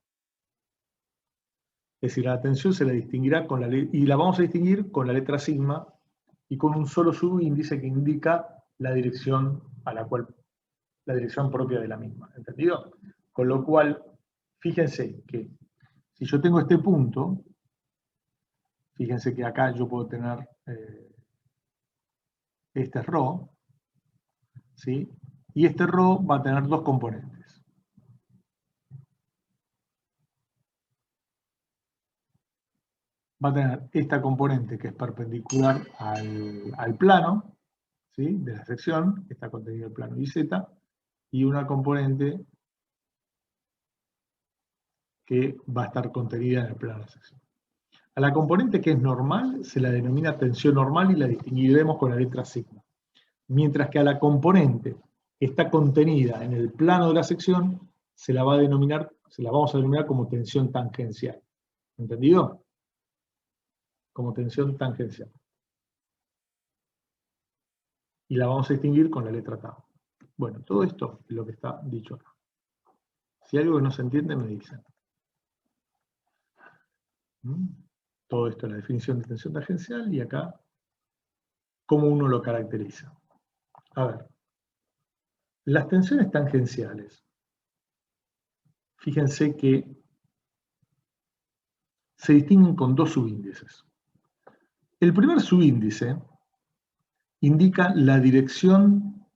[SPEAKER 1] Es decir, la tensión se la distinguirá con y la vamos a distinguir con la letra sigma y con un solo subíndice que indica la dirección a la cual, la dirección propia de la misma. ¿Entendido? Con lo cual, fíjense que si yo tengo este punto, fíjense que acá yo puedo tener este ρ, ¿sí? Y este ρ va a tener dos componentes. Va a tener esta componente que es perpendicular al plano, ¿sí? De la sección, que está contenida en el plano IZ, y una componente que va a estar contenida en el plano de la sección. A la componente que es normal se la denomina tensión normal y la distinguiremos con la letra sigma. Mientras que a la componente que está contenida en el plano de la sección se la vamos a denominar como tensión tangencial. ¿Entendido? Como tensión tangencial. Y la vamos a distinguir con la letra tau. Bueno, todo esto es lo que está dicho acá. Si hay algo que no se entiende, me dicen. Todo esto es la definición de tensión tangencial y acá cómo uno lo caracteriza. A ver, las tensiones tangenciales, fíjense que se distinguen con dos subíndices. El primer subíndice indica la dirección,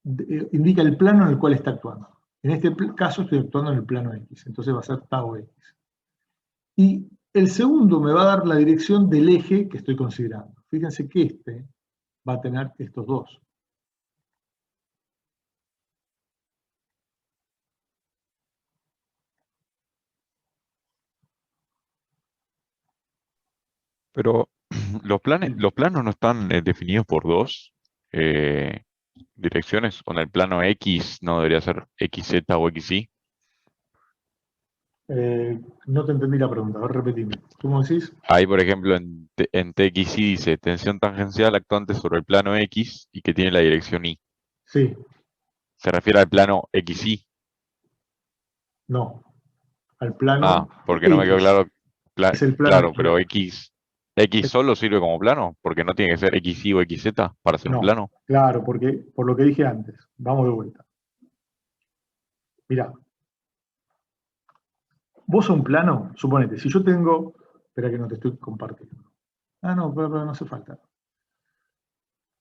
[SPEAKER 1] indica el plano en el cual está actuando. En este caso estoy actuando en el plano X, entonces va a ser tau X. Y el segundo me va a dar la dirección del eje que estoy considerando. Fíjense que este va a tener estos dos.
[SPEAKER 5] Pero los planos no están definidos por dos direcciones. Con el plano X no debería ser XZ o XY.
[SPEAKER 1] No te entendí la pregunta, a ver, repetime. ¿Cómo decís?
[SPEAKER 5] Ahí, por ejemplo, en TXY dice tensión tangencial actuante sobre el plano X y que tiene la dirección Y.
[SPEAKER 1] Sí,
[SPEAKER 5] ¿Se refiere al plano XY?
[SPEAKER 1] no. Al plano
[SPEAKER 5] Ah, porque no me quedó
[SPEAKER 1] X.
[SPEAKER 5] claro.
[SPEAKER 1] Es el plano
[SPEAKER 5] Claro,
[SPEAKER 1] X.
[SPEAKER 5] pero X ¿X solo sirve como plano? Porque no tiene que ser XY o XZ para ser un
[SPEAKER 1] No,
[SPEAKER 5] plano.
[SPEAKER 1] claro, porque por lo que dije antes, vamos de vuelta. Mirá, vos un plano, suponete, si yo tengo, espera que no te estoy compartiendo. Ah, no, pero no hace falta.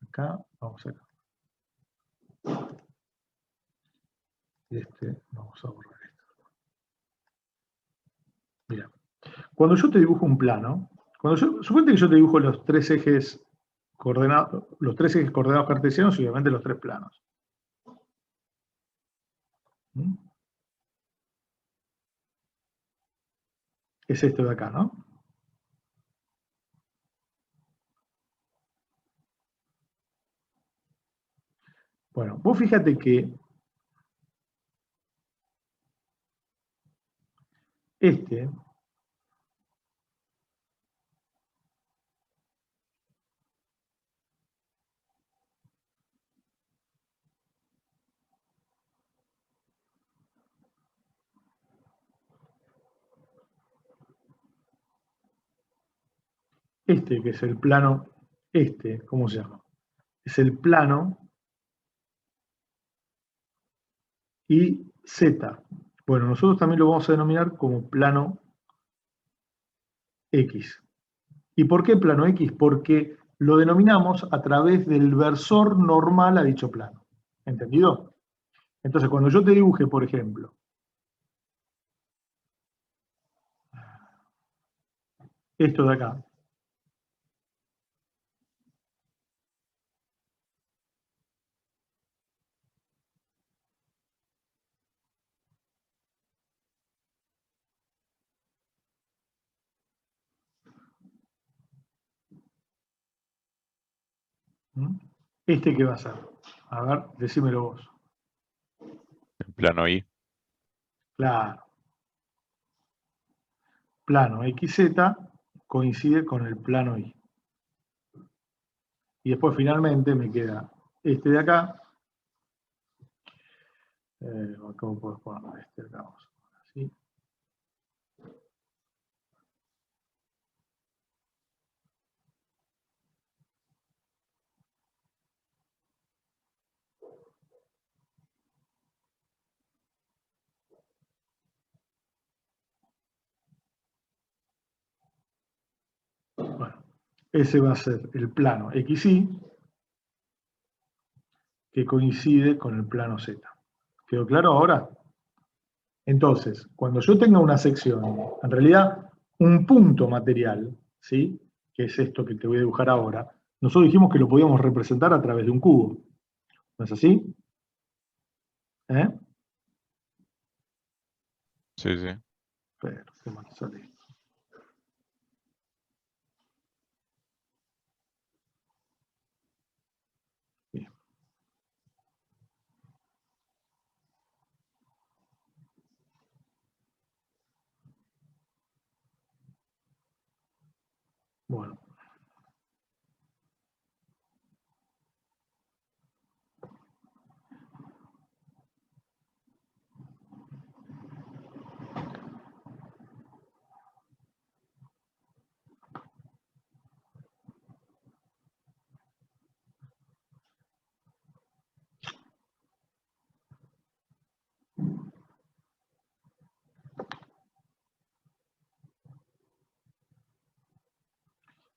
[SPEAKER 1] Acá, vamos acá. Y vamos a borrar esto. Mira, cuando yo te dibujo un plano, suponete que yo te dibujo los tres ejes coordenados cartesianos y obviamente los tres planos. ¿Mm? Es esto de acá, ¿no? Bueno, vos fíjate que este que es el plano, ¿cómo se llama? Es el plano y Z. Bueno, nosotros también lo vamos a denominar como plano X. ¿Y por qué plano X? Porque lo denominamos a través del versor normal a dicho plano. ¿Entendido? Entonces, cuando yo te dibuje, por ejemplo, esto de acá, ¿Mm? ¿Qué va a ser? A ver, decímelo vos.
[SPEAKER 5] El plano Y.
[SPEAKER 1] Claro. Plano XZ coincide con el plano Y. Y después finalmente me queda este de acá. ¿Cómo puedo poner este de acá? Vamos a poner así. Bueno, ese va a ser el plano XY que coincide con el plano Z. ¿Quedó claro ahora? Entonces, cuando yo tenga una sección, en realidad un punto material, ¿sí? Que es esto que te voy a dibujar ahora, nosotros dijimos que lo podíamos representar a través de un cubo. ¿No es así? ¿Eh?
[SPEAKER 5] Sí, sí.
[SPEAKER 1] Pero, ¿qué más sale? Bien. Bueno.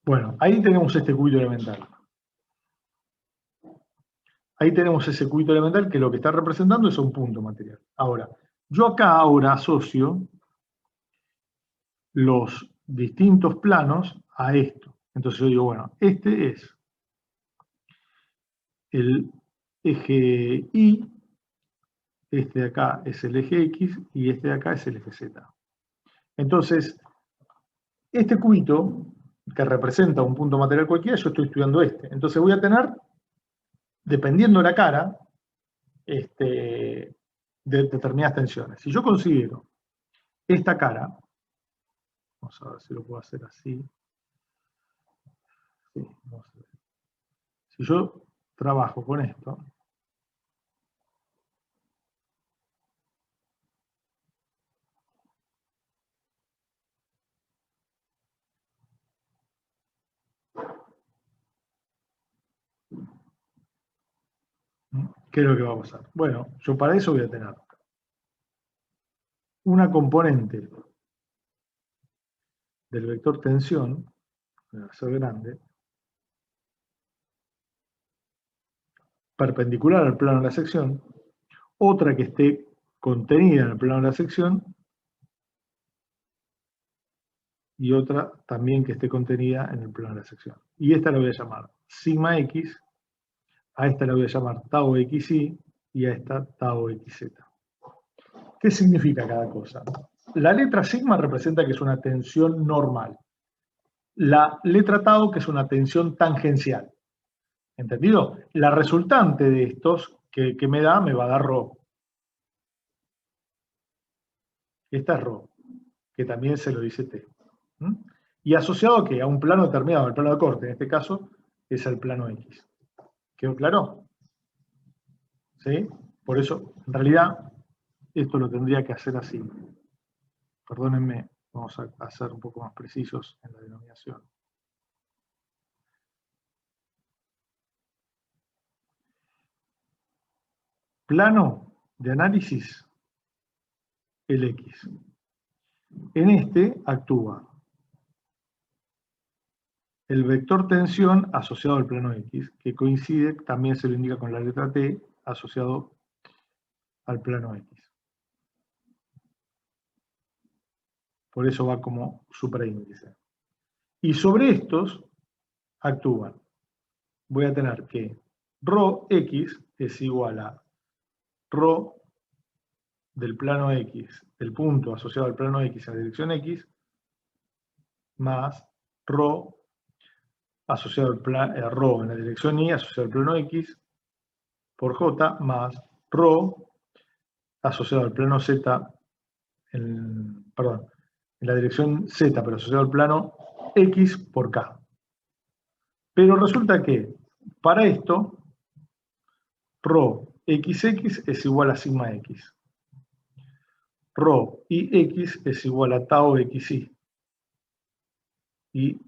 [SPEAKER 1] Bueno, ahí tenemos este cúbito elemental. Ahí tenemos ese cúbito elemental que lo que está representando es un punto material. Ahora, yo acá ahora asocio los distintos planos a esto. Entonces yo digo, bueno, este es el eje Y, este de acá es el eje X y este de acá es el eje Z. Entonces, este cúbito que representa un punto material cualquiera, yo estoy estudiando este. Entonces voy a tener, dependiendo de la cara, de determinadas tensiones. Si yo considero esta cara, vamos a ver si lo puedo hacer así. Sí, vamos a ver. Si yo trabajo con esto, ¿Qué es lo que va a pasar? Bueno, yo para eso voy a tener una componente del vector tensión, que va a ser grande, perpendicular al plano de la sección, otra que esté contenida en el plano de la sección, y otra también que esté contenida en el plano de la sección. Y esta la voy a llamar sigma x, a esta la voy a llamar tau xy, y a esta tau xz. ¿Qué significa cada cosa? La letra sigma representa que es una tensión normal. La letra tau que es una tensión tangencial. ¿Entendido? La resultante de estos que me va a dar ρ. Esta es ρ, que también se lo dice T. Y asociado a ¿qué? A un plano determinado, al plano de corte, en este caso es el plano X. ¿Quedó claro? ¿Sí? Por eso, en realidad, esto lo tendría que hacer así. Perdónenme, vamos a ser un poco más precisos en la denominación. Plano de análisis, el X. En este actúa el vector tensión asociado al plano X, que coincide, también se lo indica con la letra T, asociado al plano X. Por eso va como supraíndice. Y sobre estos actúan. Voy a tener que ρx es igual a ρ del plano X, del punto asociado al plano X en la dirección X, más ρ asociado al ρ en la dirección Y asociado al plano X, por J, más ρ asociado al plano Z, en la dirección Z, pero asociado al plano X por K. Pero resulta que, para esto, ρxx es igual a sigma X. Rho y X es igual a tau xy. Y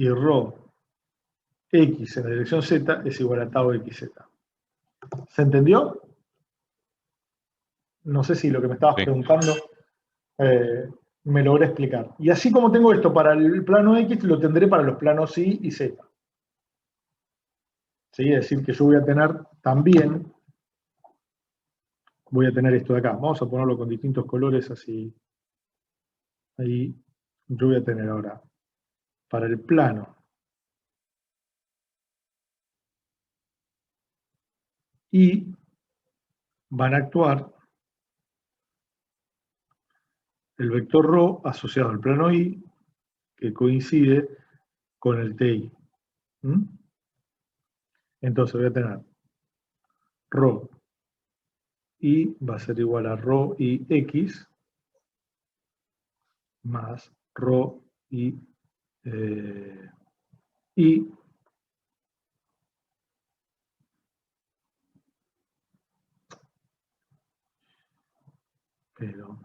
[SPEAKER 1] Rho X en la dirección Z es igual a tau xz. ¿Se entendió? No sé si lo que me estabas preguntando me logré explicar. Y así como tengo esto para el plano X, lo tendré para los planos Y y Z. ¿Sí? Es decir, que yo voy a tener también, voy a tener esto de acá. Vamos a ponerlo con distintos colores así. Ahí yo voy a tener ahora para el plano Y van a actuar el vector ρ asociado al plano Y, que coincide con el TI. Entonces voy a tener ρ Y va a ser igual a ρ y X más ρ y Y pero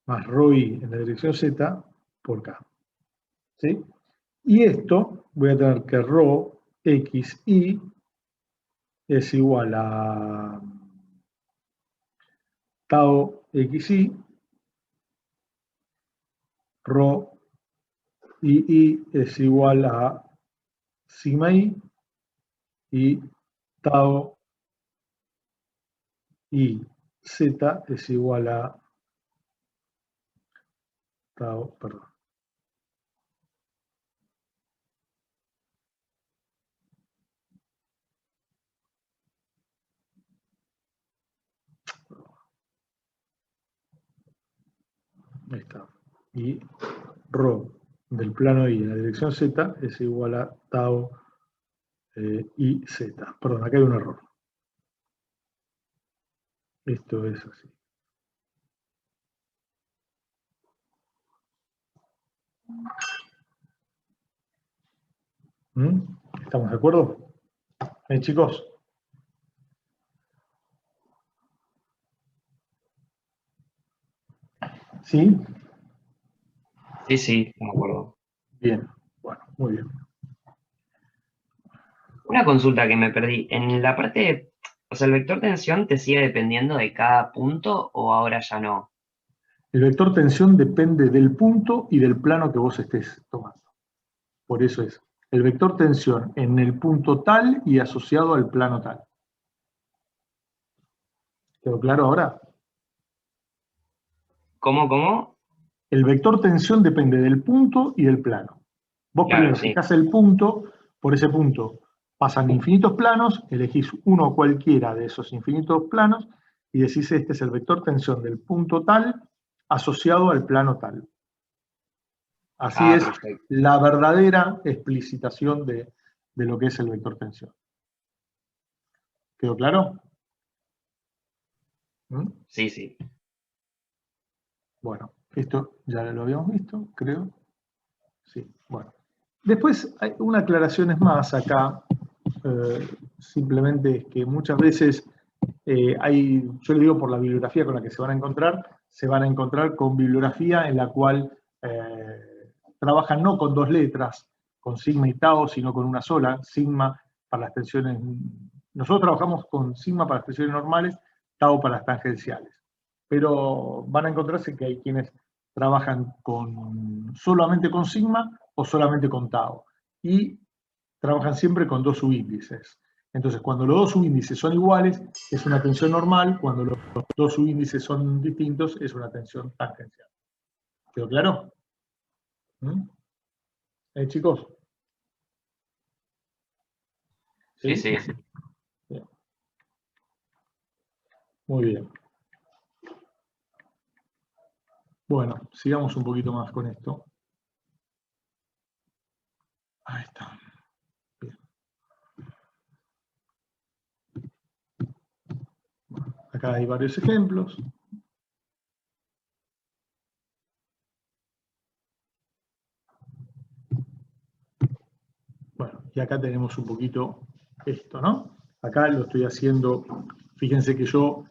[SPEAKER 1] más ρ y en la dirección Z por K. ¿Sí? Y esto voy a tener que ρ X Y es igual a tau xy, ρ y es igual a sigma y tau y z es igual a tau, perdón. Ahí está. Y ρ del plano Y en la dirección Z es igual a tau y z. Perdón, acá hay un error. Esto es así. ¿Estamos de acuerdo? Chicos. ¿Sí?
[SPEAKER 4] Sí, sí, no me acuerdo.
[SPEAKER 1] Bien, bueno, muy bien.
[SPEAKER 4] Una consulta que me perdí. En la parte, o sea, ¿el vector tensión te sigue dependiendo de cada punto o ahora ya no?
[SPEAKER 1] El vector tensión depende del punto y del plano que vos estés tomando. Por eso es el vector tensión en el punto tal y asociado al plano tal. ¿Quedó claro ahora?
[SPEAKER 4] ¿Cómo?
[SPEAKER 1] El vector tensión depende del punto y del plano. Vos
[SPEAKER 4] Claro,
[SPEAKER 1] primero
[SPEAKER 4] sí.
[SPEAKER 1] fijás el punto, por ese punto pasan infinitos planos, elegís uno cualquiera de esos infinitos planos y decís este es el vector tensión del punto tal asociado al plano tal. Así
[SPEAKER 4] Ah,
[SPEAKER 1] es
[SPEAKER 4] perfecto.
[SPEAKER 1] la verdadera explicitación de lo que es el vector tensión. ¿Quedó claro? ¿Mm?
[SPEAKER 4] Sí, sí.
[SPEAKER 1] Bueno, esto ya lo habíamos visto, creo. Sí, bueno. Después hay una aclaración más acá, simplemente es que muchas veces yo le digo por la bibliografía con la que se van a encontrar con bibliografía en la cual trabajan no con dos letras, con sigma y tau, sino con una sola, sigma para las tensiones. Nosotros trabajamos con sigma para las tensiones normales, tau para las tangenciales. Pero van a encontrarse que hay quienes trabajan solamente con sigma o solamente con tau. Y trabajan siempre con dos subíndices. Entonces, cuando los dos subíndices son iguales, es una tensión normal. Cuando los dos subíndices son distintos, es una tensión tangencial. ¿Quedó claro? ¿Mm? Chicos.
[SPEAKER 4] Sí,
[SPEAKER 1] ¿Sí?
[SPEAKER 4] sí.
[SPEAKER 1] Bien. Muy bien. Bueno, sigamos un poquito más con esto. Ahí está. Bien. Acá hay varios ejemplos. Bueno, y acá tenemos un poquito esto, ¿no? Acá lo estoy haciendo, fíjense que yo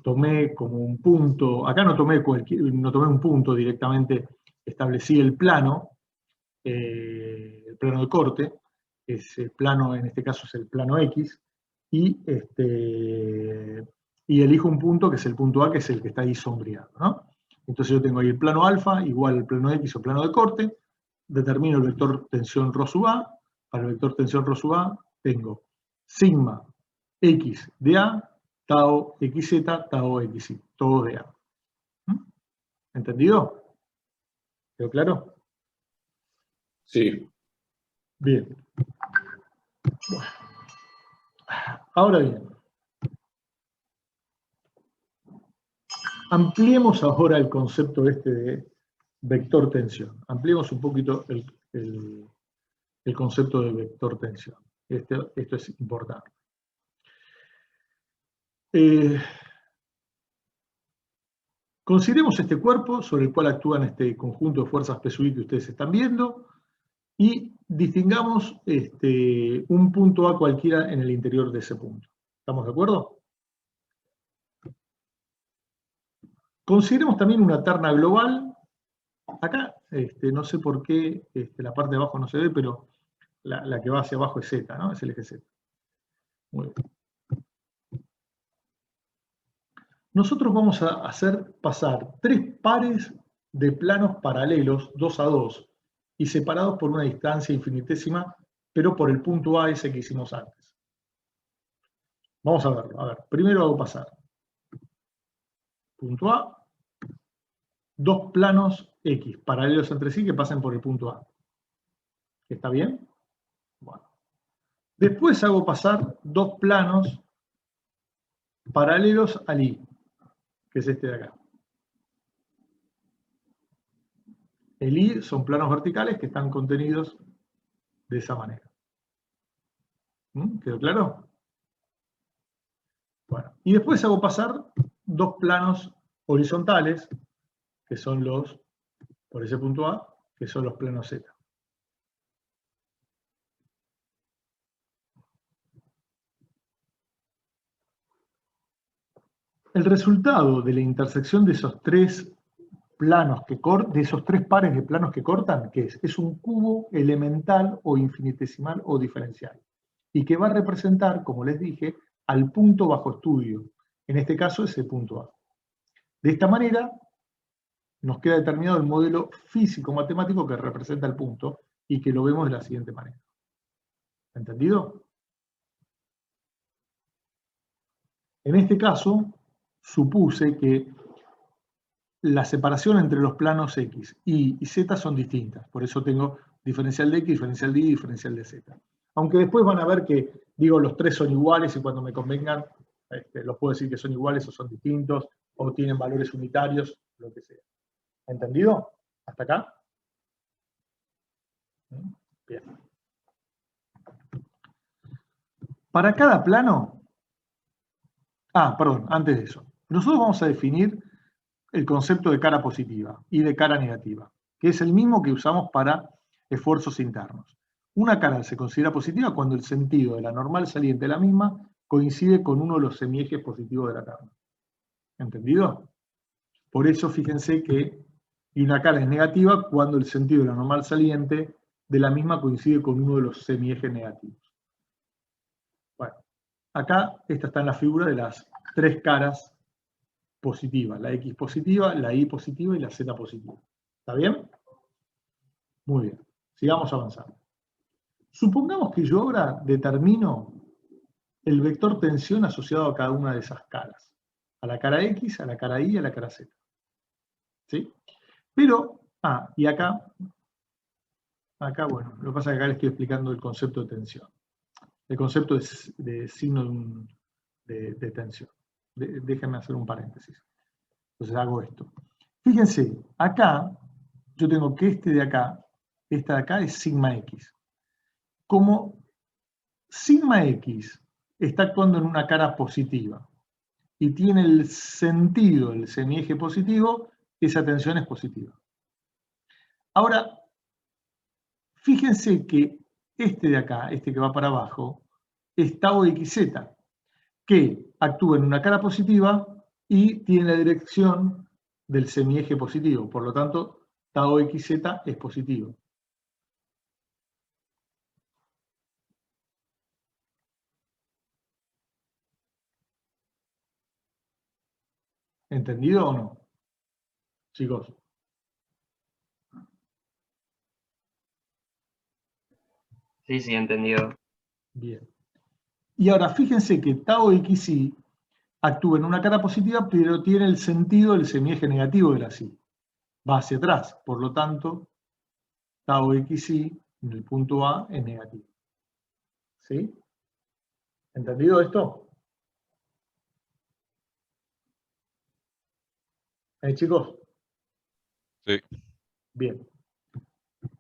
[SPEAKER 1] tomé como un punto, acá no tomé un punto directamente, establecí el plano de corte, ese plano en este caso es el plano X, y elijo un punto que es el punto A, que es el que está ahí sombreado, ¿no? Entonces yo tengo ahí el plano alfa igual al plano X o plano de corte, determino el vector tensión ρ sub A, para el vector tensión ρ sub A tengo sigma X de A, tau XZ, tau XY, todo de A. ¿Entendido? ¿Quedó claro?
[SPEAKER 6] Sí.
[SPEAKER 1] Bien. Bueno. Ahora bien, ampliemos ahora el concepto este de vector tensión. Ampliemos un poquito el concepto de vector tensión. Esto es importante. Consideremos este cuerpo sobre el cual actúan este conjunto de fuerzas P sub I que ustedes están viendo y distingamos un punto A cualquiera en el interior de ese punto. ¿Estamos de acuerdo? Consideremos también una terna global. Acá no sé por qué la parte de abajo no se ve, pero la que va hacia abajo es Z, ¿no? Es el eje Z. Muy bien. Nosotros vamos a hacer pasar tres pares de planos paralelos, 2 a 2, y separados por una distancia infinitésima, pero por el punto A ese que hicimos antes. Vamos a verlo. A ver, primero hago pasar punto A, dos planos X paralelos entre sí que pasen por el punto A. ¿Está bien? Bueno. Después hago pasar dos planos paralelos al I, que es este de acá. El I son planos verticales que están contenidos de esa manera. ¿Quedó claro? Bueno, y después hago pasar dos planos horizontales, que son por ese punto A, que son los planos Z. El resultado de la intersección de esos tres planos de esos 3 pares de planos que cortan, ¿qué es? Es un cubo elemental o infinitesimal o diferencial. Y que va a representar, como les dije, al punto bajo estudio. En este caso, ese punto A. De esta manera, nos queda determinado el modelo físico-matemático que representa el punto y que lo vemos de la siguiente manera. ¿Entendido? En este caso, supuse que la separación entre los planos X, Y y Z son distintas. Por eso tengo diferencial de X, diferencial de Y y diferencial de Z. Aunque después van a ver que, digo, los 3 son iguales y cuando me convengan, los puedo decir que son iguales o son distintos, o tienen valores unitarios, lo que sea. ¿Entendido? ¿Hasta acá? Bien. Para cada plano... perdón, antes de eso. Nosotros vamos a definir el concepto de cara positiva y de cara negativa, que es el mismo que usamos para esfuerzos internos. Una cara se considera positiva cuando el sentido de la normal saliente de la misma coincide con uno de los semiejes positivos de la cara. ¿Entendido? Por eso fíjense que una cara es negativa cuando el sentido de la normal saliente de la misma coincide con uno de los semiejes negativos. Bueno, acá esta está en la figura de las 3 caras positivas, la X positiva, la Y positiva y la Z positiva. ¿Está bien? Muy bien, sigamos avanzando. Supongamos que yo ahora determino el vector tensión asociado a cada una de esas caras. A la cara X, a la cara Y, a la cara Z. ¿Sí? Pero, y acá, bueno, lo que pasa es que acá les estoy explicando el concepto de tensión. El concepto de signo de tensión. Déjenme hacer un paréntesis. Entonces hago esto. Fíjense, acá, yo tengo que esta de acá es sigma X. Como sigma X está actuando en una cara positiva y tiene el sentido del semieje positivo, esa tensión es positiva. Ahora, fíjense que este de acá, este que va para abajo, es tau XZ, que actúa en una cara positiva y tiene la dirección del semieje positivo. Por lo tanto, tau XZ es positivo. ¿Entendido o no? Chicos.
[SPEAKER 4] Sí, sí, entendido.
[SPEAKER 1] Bien. Y ahora fíjense que tau XY actúa en una cara positiva, pero tiene el sentido del semieje negativo de la xy. Va hacia atrás. Por lo tanto, tau XY en el punto A es negativo. ¿Sí? ¿Entendido esto? Chicos.
[SPEAKER 5] Sí.
[SPEAKER 1] Bien.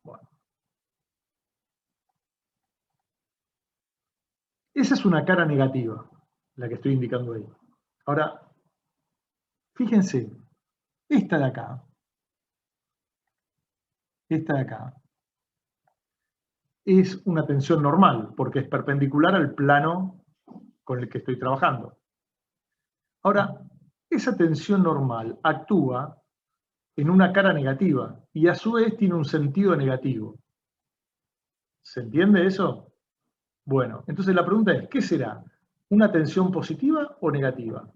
[SPEAKER 1] Bueno. Esa es una cara negativa, la que estoy indicando ahí. Ahora, fíjense, esta de acá, es una tensión normal, porque es perpendicular al plano con el que estoy trabajando. Ahora, esa tensión normal actúa en una cara negativa y a su vez tiene un sentido negativo. ¿Se entiende eso? Bueno, entonces la pregunta es, ¿qué será? ¿Una tensión positiva o negativa?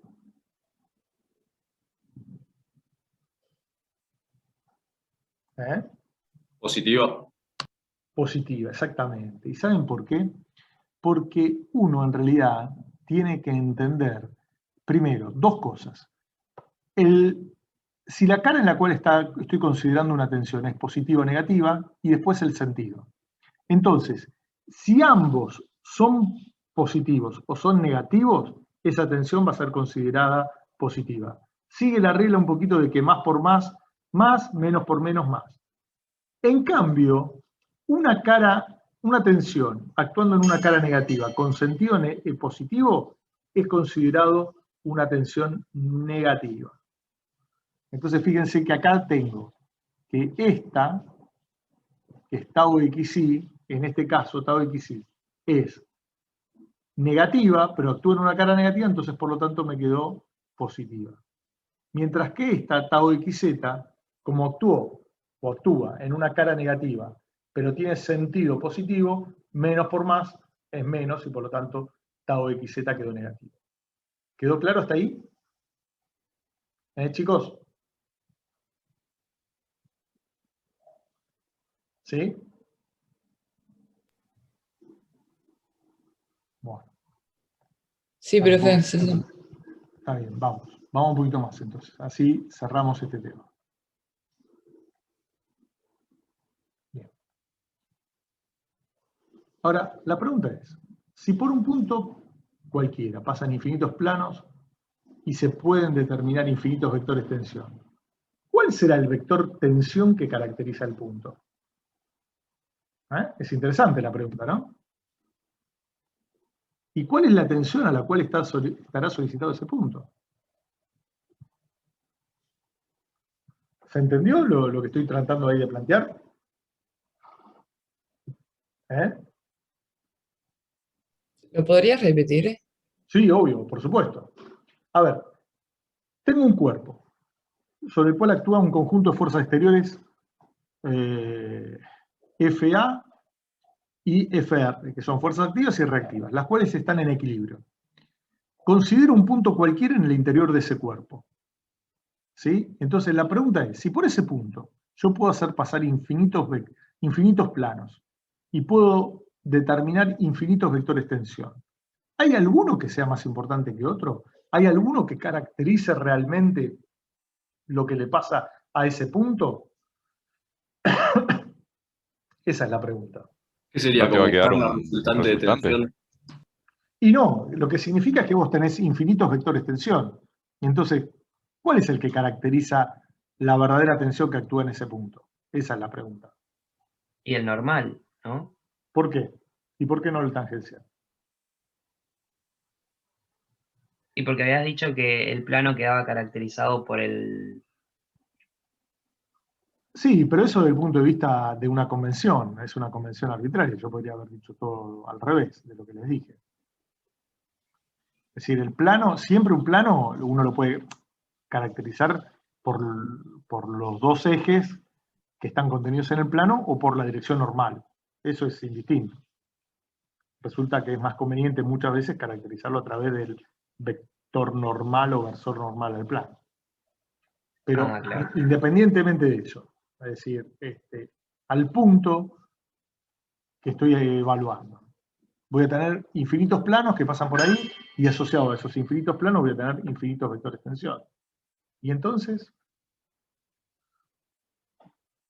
[SPEAKER 6] Positiva.
[SPEAKER 1] Positiva, exactamente. ¿Y saben por qué? Porque uno en realidad tiene que entender, primero, 2 cosas. Si la cara en la cual estoy considerando una tensión es positiva o negativa, y después el sentido. Entonces, si ambos son positivos o son negativos, esa tensión va a ser considerada positiva. Sigue la regla un poquito de que más por más, menos por menos, más. En cambio, una tensión actuando en una cara negativa con sentido positivo es considerado una tensión negativa. Entonces fíjense que acá tengo que esta, que es tau XY, en este caso tau XY, es negativa, pero actúa en una cara negativa, entonces por lo tanto me quedó positiva. Mientras que esta, tau XZ, como actuó o actúa en una cara negativa, pero tiene sentido positivo, menos por más es menos y por lo tanto tau xz quedó negativo. ¿Quedó claro hasta ahí? Chicos? ¿Sí? Bueno.
[SPEAKER 3] Sí, profe, sí, sí.
[SPEAKER 1] Está bien, vamos. Vamos un poquito más entonces. Así cerramos este tema. Bien. Ahora, la pregunta es, si por un punto cualquiera pasan infinitos planos y se pueden determinar infinitos vectores tensión, ¿cuál será el vector tensión que caracteriza el punto? Es interesante la pregunta, ¿no? ¿Y cuál es la tensión a la cual estará solicitado ese punto? ¿Se entendió lo que estoy tratando ahí de plantear?
[SPEAKER 3] ¿Lo podrías repetir?
[SPEAKER 1] Sí, obvio, por supuesto. A ver, tengo un cuerpo sobre el cual actúa un conjunto de fuerzas exteriores FA y FR, que son fuerzas activas y reactivas, las cuales están en equilibrio. Considero un punto cualquiera en el interior de ese cuerpo. ¿Sí? Entonces la pregunta es, si por ese punto yo puedo hacer pasar infinitos planos y puedo determinar infinitos vectores tensión, ¿hay alguno que sea más importante que otro? ¿Hay alguno que caracterice realmente lo que le pasa a ese punto? Esa es la pregunta.
[SPEAKER 6] ¿Qué sería?
[SPEAKER 5] ¿No te va
[SPEAKER 6] ¿Como
[SPEAKER 5] a quedar
[SPEAKER 6] buscar una
[SPEAKER 5] un
[SPEAKER 6] resultante de
[SPEAKER 5] resultante?
[SPEAKER 6] tensión?
[SPEAKER 1] Y no, lo que significa es que vos tenés infinitos vectores tensión. Entonces, ¿cuál es el que caracteriza la verdadera tensión que actúa en ese punto? Esa es la pregunta.
[SPEAKER 4] Y el normal, ¿no?
[SPEAKER 1] ¿Por qué? ¿Y por qué no el tangencial?
[SPEAKER 4] Y porque habías dicho que el plano quedaba caracterizado por el...
[SPEAKER 1] Sí, pero eso desde el punto de vista de una convención, es una convención arbitraria. Yo podría haber dicho todo al revés de lo que les dije. Es decir, el plano, siempre un plano uno lo puede caracterizar por los dos ejes que están contenidos en el plano o por la dirección normal. Eso es indistinto. Resulta que es más conveniente muchas veces caracterizarlo a través del vector normal o versor normal del plano. Pero
[SPEAKER 4] claro.
[SPEAKER 1] independientemente de eso, es decir, al punto que estoy evaluando, voy a tener infinitos planos que pasan por ahí y asociado a esos infinitos planos voy a tener infinitos vectores de tensión. Y entonces,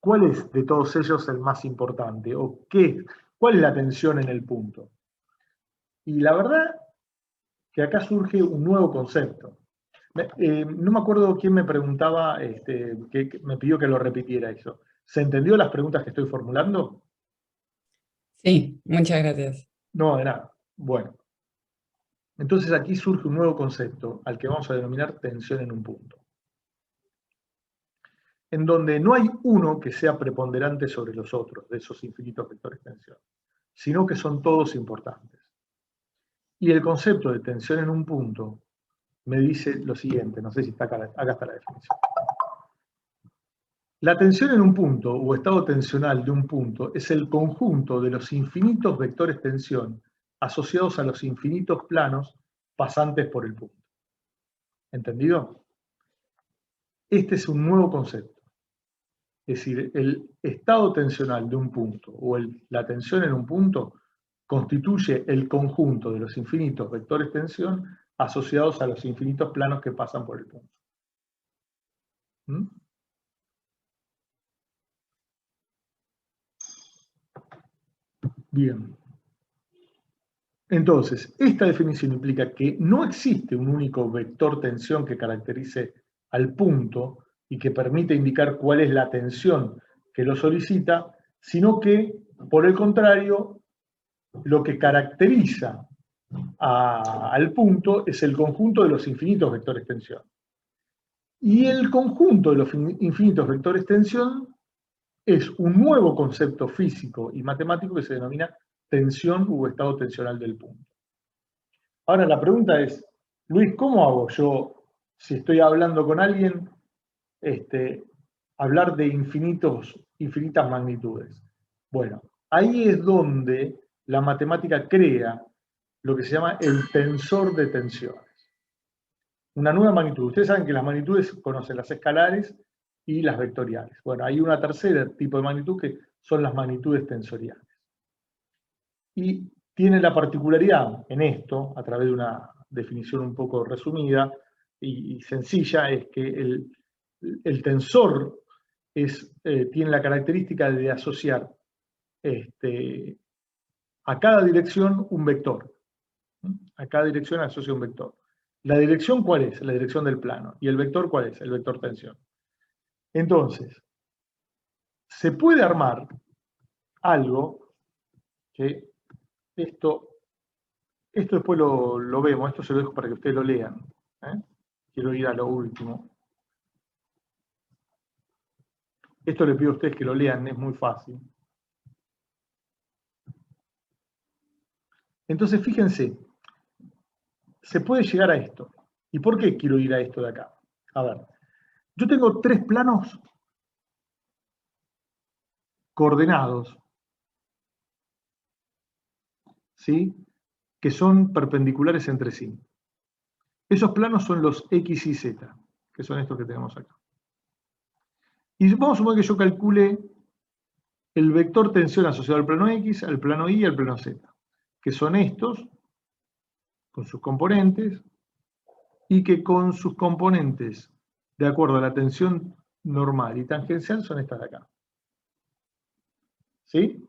[SPEAKER 1] ¿cuál es de todos ellos el más importante? ¿O cuál es la tensión en el punto? Y la verdad que acá surge un nuevo concepto. No me acuerdo quién me preguntaba, que me pidió que lo repitiera eso. ¿Se entendió las preguntas que estoy formulando?
[SPEAKER 3] Sí, muchas gracias.
[SPEAKER 1] No, de nada. Bueno. Entonces aquí surge un nuevo concepto al que vamos a denominar tensión en un punto. En donde no hay uno que sea preponderante sobre los otros, de esos infinitos vectores de tensión, sino que son todos importantes. Y el concepto de tensión en un punto me dice lo siguiente, no sé si está acá está la definición. La tensión en un punto, o estado tensional de un punto, es el conjunto de los infinitos vectores tensión asociados a los infinitos planos pasantes por el punto. ¿Entendido? Este es un nuevo concepto. Es decir, el estado tensional de un punto, o la tensión en un punto, constituye el conjunto de los infinitos vectores tensión asociados a los infinitos planos que pasan por el punto. ¿Mm? Bien. Entonces, esta definición implica que no existe un único vector tensión que caracterice al punto y que permite indicar cuál es la tensión que lo solicita, sino que, por el contrario, lo que caracteriza al punto es el conjunto de los infinitos vectores tensión. Y el conjunto de los infinitos vectores tensión es un nuevo concepto físico y matemático que se denomina tensión u estado tensional del punto. Ahora la pregunta es, Luis, ¿cómo hago yo si estoy hablando con alguien hablar de infinitas magnitudes. Bueno, ahí es donde la matemática crea lo que se llama el tensor de tensiones. Una nueva magnitud. Ustedes saben que las magnitudes conocen las escalares y las vectoriales. Bueno, hay una tercera tipo de magnitud que son las magnitudes tensoriales. Y tiene la particularidad en esto, a través de una definición un poco resumida y sencilla, es que el tensor tiene la característica de asociar a cada dirección un vector. A cada dirección asocia un vector. ¿La dirección cuál es? La dirección del plano. ¿Y el vector cuál es? El vector tensión. Entonces, se puede armar algo que esto después lo vemos, esto se lo dejo para que ustedes lo lean. Quiero ir a lo último. Esto le pido a ustedes que lo lean, es muy fácil. Entonces, fíjense, se puede llegar a esto. ¿Y por qué quiero ir a esto de acá? A ver, yo tengo tres planos coordenados, ¿sí?, que son perpendiculares entre sí. Esos planos son los X y Z, que son estos que tenemos acá. Y vamos a suponer que yo calcule el vector tensión asociado al plano X, al plano Y y al plano Z, que son estos, con sus componentes, y que con sus componentes, de acuerdo a la tensión normal y tangencial, son estas de acá. ¿Sí?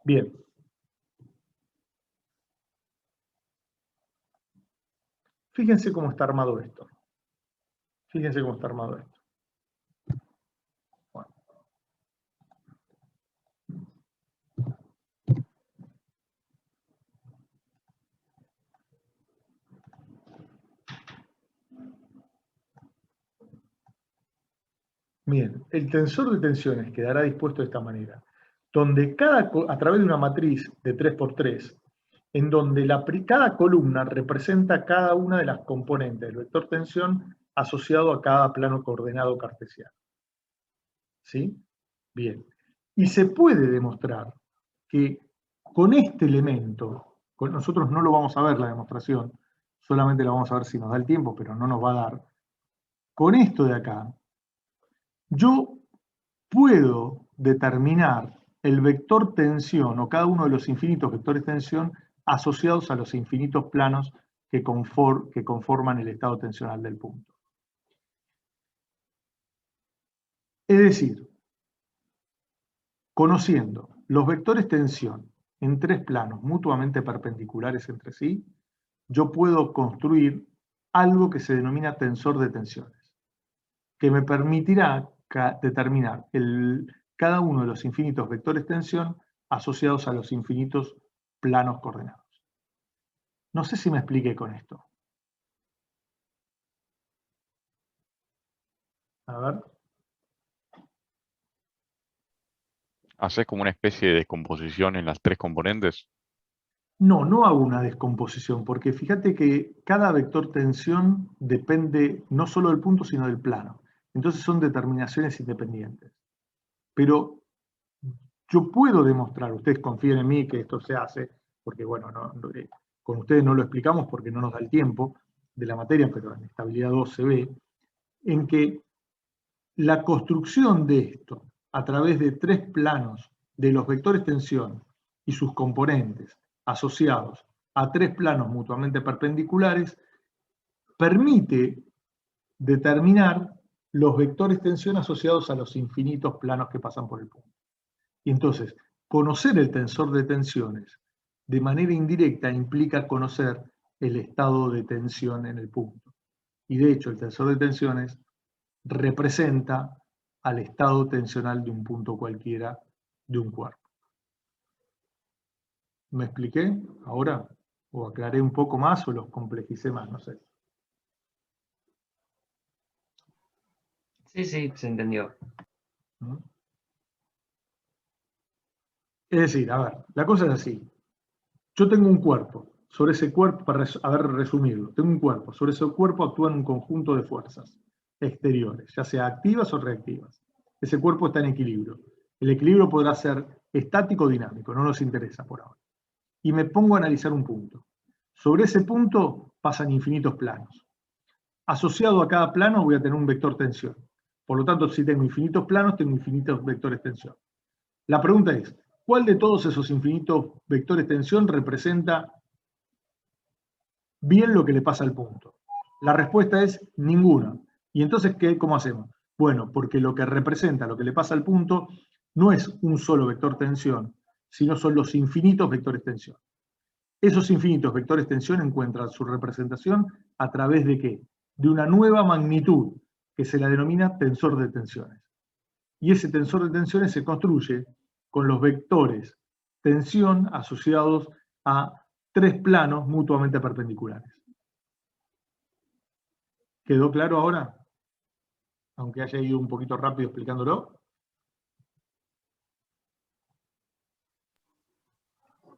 [SPEAKER 1] Bien. Fíjense cómo está armado esto. Fíjense cómo está armado esto. Bueno. Bien, el tensor de tensiones quedará dispuesto de esta manera, donde a través de una matriz de 3×3, en donde cada columna representa cada una de las componentes del vector tensión asociado a cada plano coordenado cartesiano. ¿Sí? Bien. Y se puede demostrar que con este elemento, nosotros no lo vamos a ver la demostración, solamente la vamos a ver si nos da el tiempo, pero no nos va a dar. Con esto de acá, yo puedo determinar el vector tensión o cada uno de los infinitos vectores tensión asociados a los infinitos planos que conforman el estado tensional del punto. Es decir, conociendo los vectores tensión en tres planos mutuamente perpendiculares entre sí, yo puedo construir algo que se denomina tensor de tensiones, que me permitirá determinar cada uno de los infinitos vectores tensión asociados a los infinitos planos coordenados. No sé si me expliqué con esto. A ver.
[SPEAKER 5] ¿Haces como una especie de descomposición en las tres componentes?
[SPEAKER 1] No hago una descomposición, porque fíjate que cada vector tensión depende no solo del punto, sino del plano. Entonces son determinaciones independientes. Pero yo puedo demostrar, ustedes confíen en mí que esto se hace, porque bueno, con ustedes no lo explicamos porque no nos da el tiempo de la materia, pero en estabilidad 2 se ve, en que la construcción de esto a través de tres planos de los vectores tensión y sus componentes asociados a tres planos mutuamente perpendiculares permite determinar los vectores tensión asociados a los infinitos planos que pasan por el punto. Y entonces, conocer el tensor de tensiones de manera indirecta implica conocer el estado de tensión en el punto. Y de hecho, el tensor de tensiones representa al estado tensional de un punto cualquiera de un cuerpo. ¿Me expliqué ahora? ¿O aclaré un poco más o los complejicé más? No sé.
[SPEAKER 4] Sí, se entendió.
[SPEAKER 1] Es decir, a ver, la cosa es así. Yo tengo un cuerpo. Sobre ese cuerpo, para resumirlo, tengo un cuerpo. Sobre ese cuerpo actúan un conjunto de fuerzas. exteriores, ya sea activas o reactivas. Ese cuerpo está en equilibrio. El equilibrio podrá ser estático o dinámico, no nos interesa por ahora. Y me pongo a analizar un punto. Sobre ese punto pasan infinitos planos. Asociado a cada plano voy a tener un vector tensión. Por lo tanto, si tengo infinitos planos, tengo infinitos vectores tensión. La pregunta es, ¿cuál de todos esos infinitos vectores tensión representa bien lo que le pasa al punto? La respuesta es ninguna. ¿Y entonces cómo hacemos? Bueno, porque lo que representa lo que le pasa al punto no es un solo vector tensión, sino son los infinitos vectores tensión. Esos infinitos vectores tensión encuentran su representación a través de ¿qué? De una nueva magnitud que se la denomina tensor de tensiones. Y ese tensor de tensiones se construye con los vectores tensión asociados a tres planos mutuamente perpendiculares. ¿Quedó claro ahora? Aunque haya ido un poquito rápido explicándolo.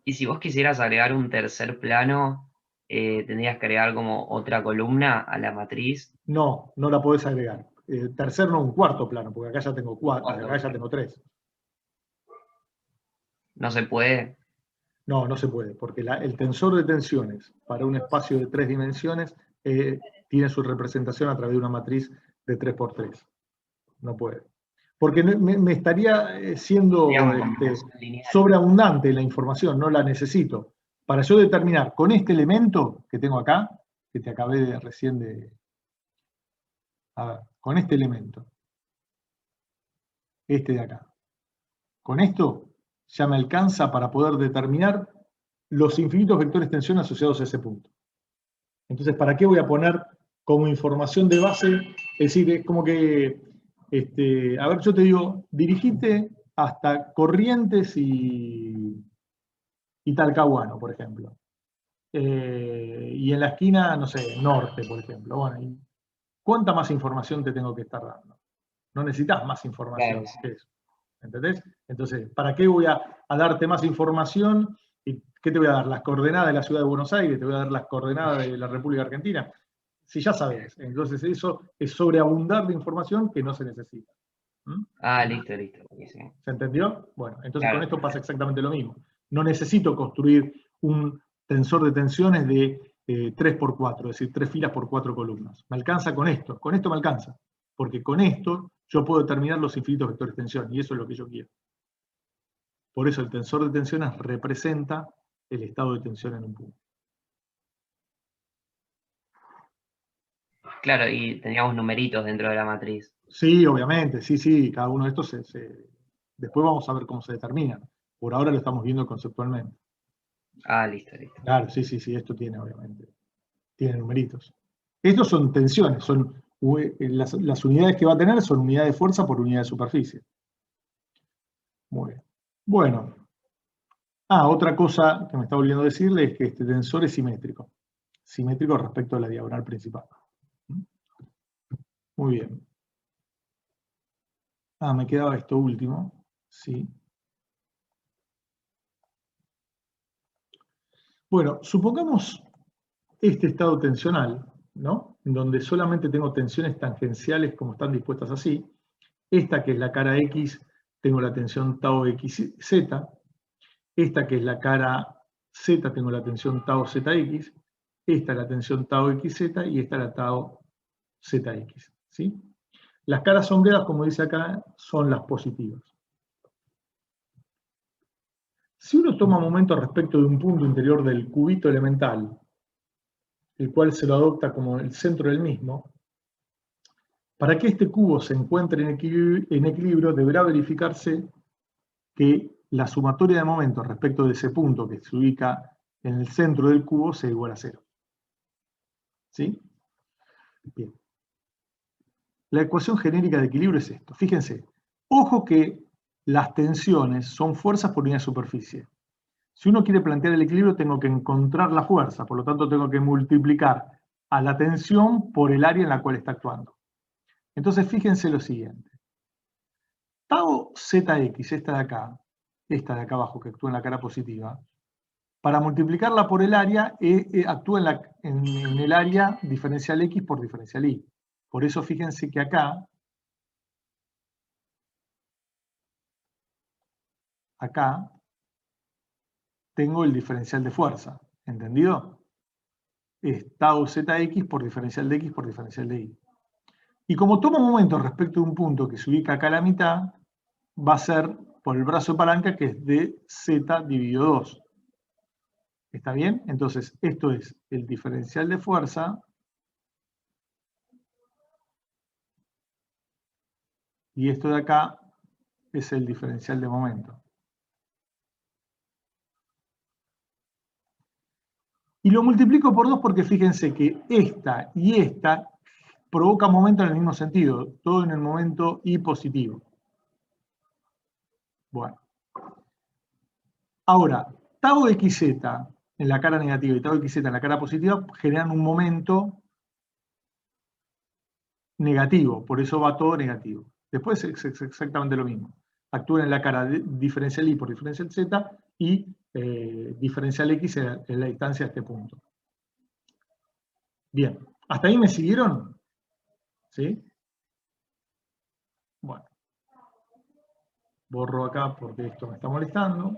[SPEAKER 4] Y si vos quisieras agregar un tercer plano, tendrías que agregar como otra columna a la matriz.
[SPEAKER 1] No, no la podés agregar. Tercer no, un cuarto plano, porque acá ya tengo cuatro, acá ya tengo tres.
[SPEAKER 4] No se puede.
[SPEAKER 1] No, no se puede, porque el tensor de tensiones para un espacio de 3 dimensiones tiene su representación a través de una matriz de 3×3. No puede. Porque me estaría siendo sobreabundante la información, no la necesito. Para yo determinar con este elemento que tengo acá, que te acabé de recién de... A ver, con este elemento, este de acá, con esto ya me alcanza para poder determinar los infinitos vectores tensión asociados a ese punto. Entonces, ¿para qué voy a poner como información de base? Es decir, es como que, a ver, yo te digo, dirigite hasta Corrientes y Talcahuano, por ejemplo. Y en la esquina, no sé, norte, por ejemplo. Bueno, ¿y cuánta más información te tengo que estar dando? No necesitas más información que eso. ¿Entendés? Entonces, ¿para qué voy a darte más información? ¿Y qué te voy a dar? ¿Las coordenadas de la ciudad de Buenos Aires? ¿Te voy a dar las coordenadas de la República Argentina? Si ya sabes. Entonces eso es sobreabundar de información que no se necesita.
[SPEAKER 4] Ah, listo. Sí.
[SPEAKER 1] ¿Se entendió? Bueno, entonces
[SPEAKER 4] Claro.
[SPEAKER 1] con esto pasa exactamente lo mismo. No necesito construir un tensor de tensiones de 3×4, es decir, 3 filas por 4 columnas. Me alcanza con esto me alcanza. Porque con esto yo puedo determinar los infinitos vectores de tensión, y eso es lo que yo quiero. Por eso el tensor de tensiones representa el estado de tensión en un punto.
[SPEAKER 4] Claro, y teníamos numeritos dentro de la matriz.
[SPEAKER 1] Sí, obviamente, sí, cada uno de estos después vamos a ver cómo se determinan. Por ahora lo estamos viendo conceptualmente.
[SPEAKER 4] Ah, listo.
[SPEAKER 1] Claro, sí, esto tiene, obviamente, tiene numeritos. Estos son tensiones, son las unidades que va a tener son unidades de fuerza por unidad de superficie. Muy bien. Bueno. Otra cosa que me está olvidando decirle es que este tensor es simétrico. Simétrico respecto a la diagonal principal. Muy bien. Me quedaba esto último. Sí. Bueno, supongamos este estado tensional, ¿no? En donde solamente tengo tensiones tangenciales como están dispuestas así. Esta que es la cara X, tengo la tensión tau XZ. Esta que es la cara Z, tengo la tensión tau ZX. Esta es la tensión tau XZ y esta es la tau ZX. ¿Sí? Las caras sombreadas, como dice acá, son las positivas. Si uno toma momento respecto de un punto interior del cubito elemental, el cual se lo adopta como el centro del mismo, para que este cubo se encuentre en equilibrio, deberá verificarse que la sumatoria de momentos respecto de ese punto que se ubica en el centro del cubo sea igual a 0. ¿Sí? Bien. La ecuación genérica de equilibrio es esto. Fíjense, ojo que las tensiones son fuerzas por unidad de superficie. Si uno quiere plantear el equilibrio, tengo que encontrar la fuerza, por lo tanto tengo que multiplicar a la tensión por el área en la cual está actuando. Entonces fíjense lo siguiente. Tau ZX, esta de acá abajo, que actúa en la cara positiva, para multiplicarla por el área, actúa en el área diferencial X por diferencial Y. Por eso fíjense que acá tengo el diferencial de fuerza, ¿entendido? Es tau zx por diferencial de x por diferencial de y. Y como toma un momento respecto de un punto que se ubica acá a la mitad, va a ser por el brazo de palanca que es de z dividido 2. ¿Está bien? Entonces, esto es el diferencial de fuerza y esto de acá es el diferencial de momento. Y lo multiplico por 2 porque fíjense que esta y esta provocan momento en el mismo sentido, todo en el momento y positivo. Bueno. Ahora, tau xz en la cara negativa y tau xz en la cara positiva generan un momento negativo, por eso va todo negativo. Después es exactamente lo mismo. Actúan en la cara diferencial y por diferencial z y diferencial x en la distancia de este punto. Bien, ¿hasta ahí me siguieron? ¿Sí? Bueno. Borro acá porque esto me está molestando.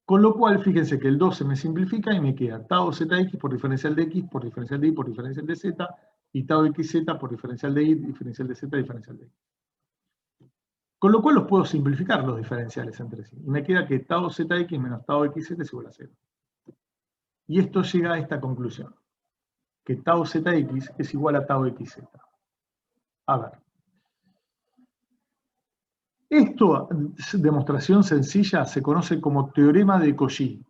[SPEAKER 1] Con lo cual, fíjense que el 2 se me simplifica y me queda tau zx por diferencial de x, por diferencial de y, por diferencial de z, y tau xz por diferencial de y, diferencial de z, diferencial de y. Con lo cual los puedo simplificar los diferenciales entre sí. Y me queda que tau zx menos tau xz es igual a 0. Y esto llega a esta conclusión. Que tau zx es igual a tau xz. A ver. Esto, demostración sencilla, se conoce como teorema de Cauchy.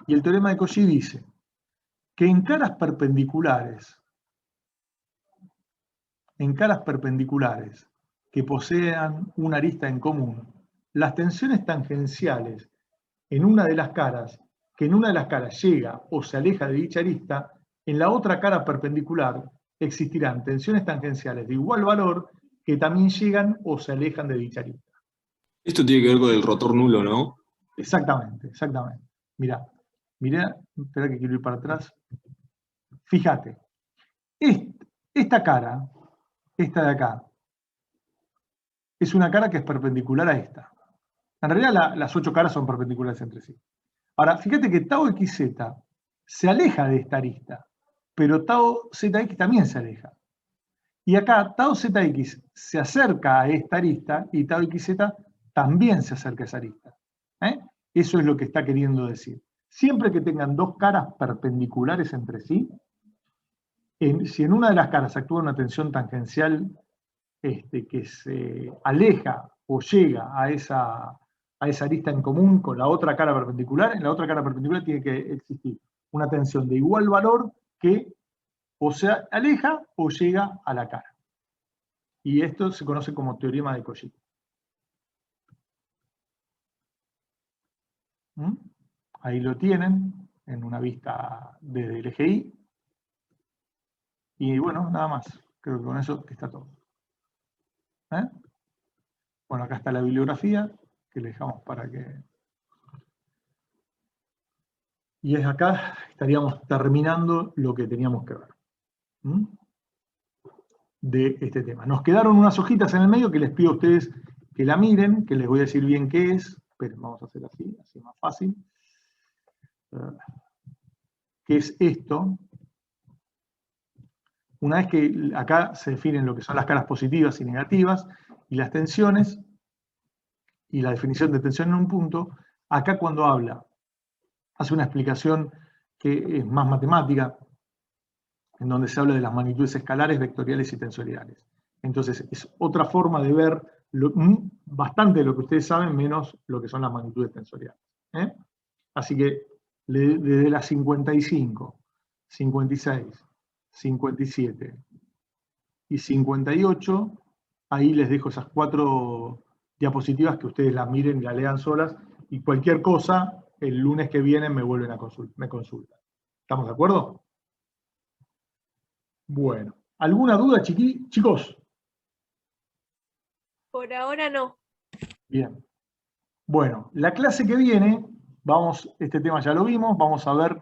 [SPEAKER 1] Y el teorema de Cauchy dice que en caras perpendiculares que posean una arista en común, las tensiones tangenciales en una de las caras, que en una de las caras llega o se aleja de dicha arista, en la otra cara perpendicular existirán tensiones tangenciales de igual valor que también llegan o se alejan de dicha arista.
[SPEAKER 6] Esto tiene que ver con el rotor nulo, ¿no?
[SPEAKER 1] Exactamente, exactamente. Mirá, espera que quiero ir para atrás. Fíjate, esta cara, esta de acá, es una cara que es perpendicular a esta. En realidad las 8 caras son perpendiculares entre sí. Ahora, fíjate que tau xz se aleja de esta arista, pero tau zx también se aleja. Y acá tau zx se acerca a esta arista y tau xz también se acerca a esa arista. Eso es lo que está queriendo decir. Siempre que tengan dos caras perpendiculares entre sí, si en una de las caras actúa una tensión tangencial que se aleja o llega a esa arista en común con la otra cara perpendicular, en la otra cara perpendicular tiene que existir una tensión de igual valor que o se aleja o llega a la cara. Y esto se conoce como teorema de Cauchy. Ahí lo tienen, en una vista desde el eje Y. Y bueno, nada más. Creo que con eso está todo. Bueno, acá está la bibliografía, que le dejamos para que... Y es acá, estaríamos terminando lo que teníamos que ver. De este tema. Nos quedaron unas hojitas en el medio que les pido a ustedes que la miren, que les voy a decir bien qué es. Esperen, vamos a hacer así más fácil. ¿Qué es esto? Una vez que acá se definen lo que son las caras positivas y negativas, y las tensiones, y la definición de tensión en un punto, acá cuando habla, hace una explicación que es más matemática, en donde se habla de las magnitudes escalares, vectoriales y tensoriales. Entonces, es otra forma de ver bastante de lo que ustedes saben, menos lo que son las magnitudes tensoriales. Así que, desde las 55, 56, 57 y 58, ahí les dejo esas 4 diapositivas que ustedes las miren y las lean solas, y cualquier cosa, el lunes que viene me vuelven a me consultan. ¿Estamos de acuerdo? Bueno, ¿alguna duda, chicos?
[SPEAKER 7] Por ahora no.
[SPEAKER 1] Bien. Bueno, la clase que viene este tema ya lo vimos, vamos a ver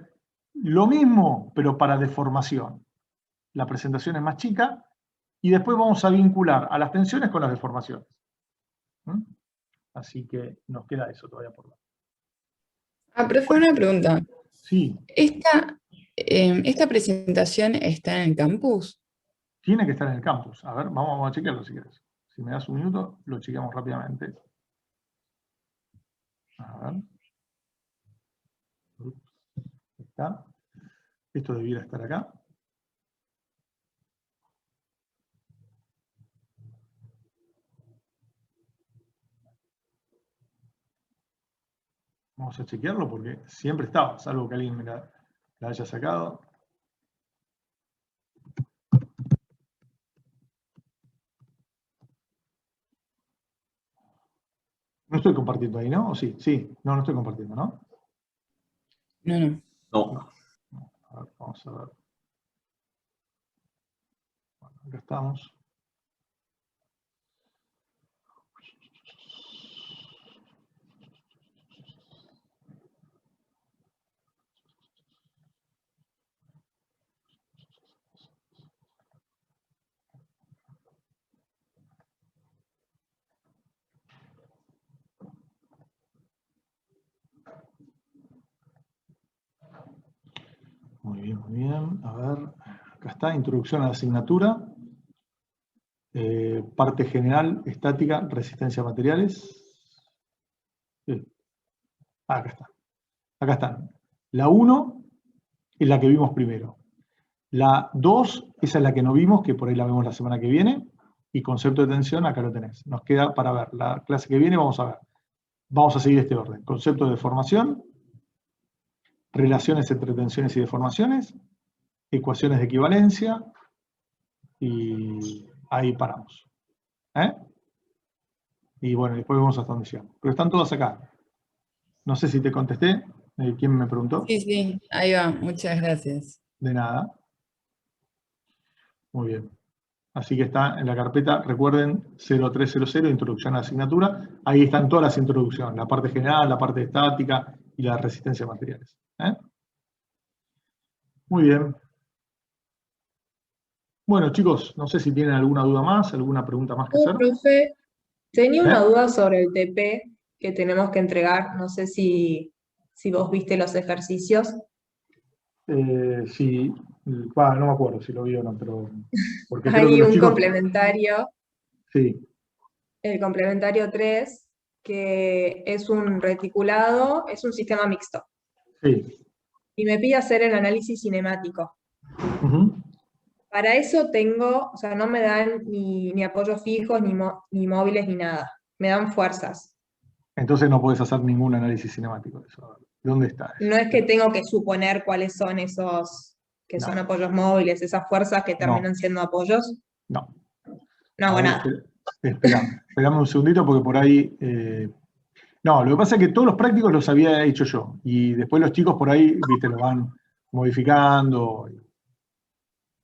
[SPEAKER 1] lo mismo, pero para deformación. La presentación es más chica, y después vamos a vincular a las tensiones con las deformaciones. ¿Mm? Así que nos queda eso todavía por ver.
[SPEAKER 3] Profe, una pregunta.
[SPEAKER 1] Sí,
[SPEAKER 3] ¿Esta presentación está en el campus?
[SPEAKER 1] tiene que estar en el campus. A ver, vamos a chequearlo si quieres. Si me das un minuto, lo chequeamos rápidamente. A ver. Ups, está. Esto debiera estar acá. Vamos a chequearlo porque siempre estaba, salvo que alguien me la haya sacado. No estoy compartiendo ahí, ¿no? ¿O sí? Sí, no estoy compartiendo, ¿no?
[SPEAKER 3] No.
[SPEAKER 6] No.
[SPEAKER 1] A ver, vamos a ver. Bueno, acá estamos. Muy bien, muy bien. A ver, acá está, introducción a la asignatura. Parte general, estática, resistencia a materiales. Sí. Acá está. Acá están. La 1 es la que vimos primero. La 2, esa es la que no vimos, que por ahí la vemos la semana que viene. Y concepto de tensión, acá lo tenés. Nos queda para ver. La clase que viene vamos a ver. Vamos a seguir este orden. Concepto de deformación, relaciones entre tensiones y deformaciones, ecuaciones de equivalencia, y ahí paramos. Y bueno, después vemos hasta donde llegamos. Pero están todas acá. No sé si te contesté. ¿Quién me preguntó?
[SPEAKER 3] Sí, ahí va. Muchas gracias.
[SPEAKER 1] De nada. Muy bien. Así que está en la carpeta, recuerden, 0300, introducción a la asignatura. Ahí están todas las introducciones, la parte general, la parte estática y la resistencia a materiales. Muy bien. Bueno, chicos, no sé si tienen alguna duda más, alguna pregunta más que hacer.
[SPEAKER 7] Profe, tenía una duda sobre el TP que tenemos que entregar. No sé si vos viste los ejercicios.
[SPEAKER 1] Sí, no me acuerdo si lo vi o no, pero... Porque creo que
[SPEAKER 7] Hay
[SPEAKER 1] los
[SPEAKER 7] un
[SPEAKER 1] chicos...
[SPEAKER 7] complementario,
[SPEAKER 1] Sí,
[SPEAKER 7] el complementario 3, que es un reticulado, es un sistema mixto.
[SPEAKER 1] sí.
[SPEAKER 7] Y me pide hacer el análisis cinemático.
[SPEAKER 1] Ujú.
[SPEAKER 7] Para eso tengo, o sea, no me dan ni apoyos fijos, ni móviles, ni nada. Me dan fuerzas.
[SPEAKER 1] Entonces no puedes hacer ningún análisis cinemático de eso. ¿Dónde está eso?
[SPEAKER 7] No es que tengo que suponer cuáles son esos que
[SPEAKER 1] No.
[SPEAKER 7] son apoyos móviles, esas fuerzas que terminan siendo apoyos.
[SPEAKER 1] No.
[SPEAKER 7] No hago
[SPEAKER 1] A ver,
[SPEAKER 7] nada.
[SPEAKER 1] Esperame un segundito porque por ahí... No, lo que pasa es que todos los prácticos los había hecho yo. Y después los chicos por ahí, viste, lo van modificando.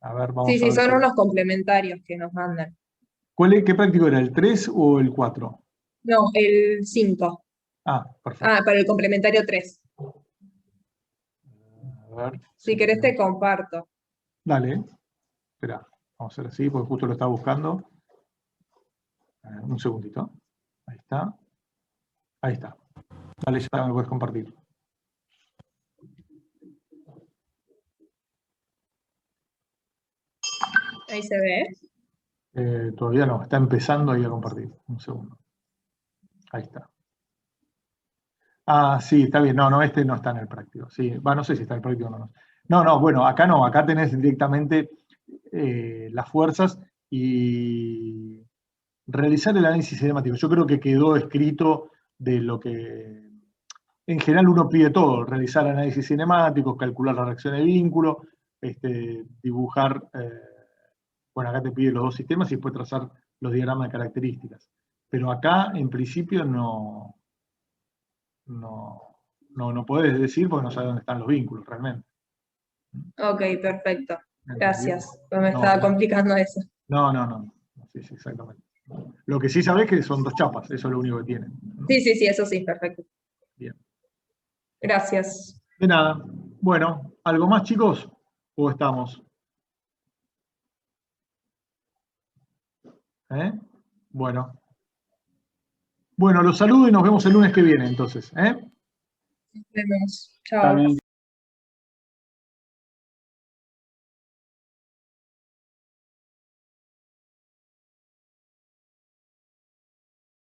[SPEAKER 1] A ver, vamos a
[SPEAKER 7] Sí,
[SPEAKER 1] ver.
[SPEAKER 7] son unos complementarios que nos mandan.
[SPEAKER 1] ¿Qué práctico era? ¿El 3 o el 4?
[SPEAKER 7] No, el 5.
[SPEAKER 1] Perfecto.
[SPEAKER 7] Para el complementario 3.
[SPEAKER 1] A ver.
[SPEAKER 7] Si querés te comparto.
[SPEAKER 1] Dale. Espera, vamos a hacer así porque justo lo estaba buscando. Un segundito. Ahí está. Ahí está. Dale, ya me puedes compartir.
[SPEAKER 7] Ahí se ve.
[SPEAKER 1] Todavía no, está empezando ahí a compartir. Un segundo. Ahí está. Sí, está bien. No, este no está en el práctico. Sí, no sé si está en el práctico o no. No, bueno, acá no. Acá tenés directamente las fuerzas y realizar el análisis cinemático. Yo creo que quedó escrito de lo que... En general uno pide todo, realizar análisis cinemáticos, calcular la reacción de vínculo, dibujar, bueno, acá te pide los dos sistemas y después trazar los diagramas de características. Pero acá, en principio, no podés decir porque no sabes dónde están los vínculos realmente.
[SPEAKER 7] Ok, perfecto.
[SPEAKER 1] ¿Entendido?
[SPEAKER 7] Gracias. No me estaba complicando eso.
[SPEAKER 1] No. Sí, exactamente. Lo que sí sabés que son dos chapas, eso es lo único que tienen.
[SPEAKER 7] Sí, eso sí, perfecto.
[SPEAKER 1] Bien.
[SPEAKER 7] Gracias.
[SPEAKER 1] De nada. Bueno, ¿algo más, chicos? ¿O estamos? ¿Eh? Bueno. Bueno, los saludo y nos vemos el lunes que viene, entonces.
[SPEAKER 7] Nos vemos. Chao.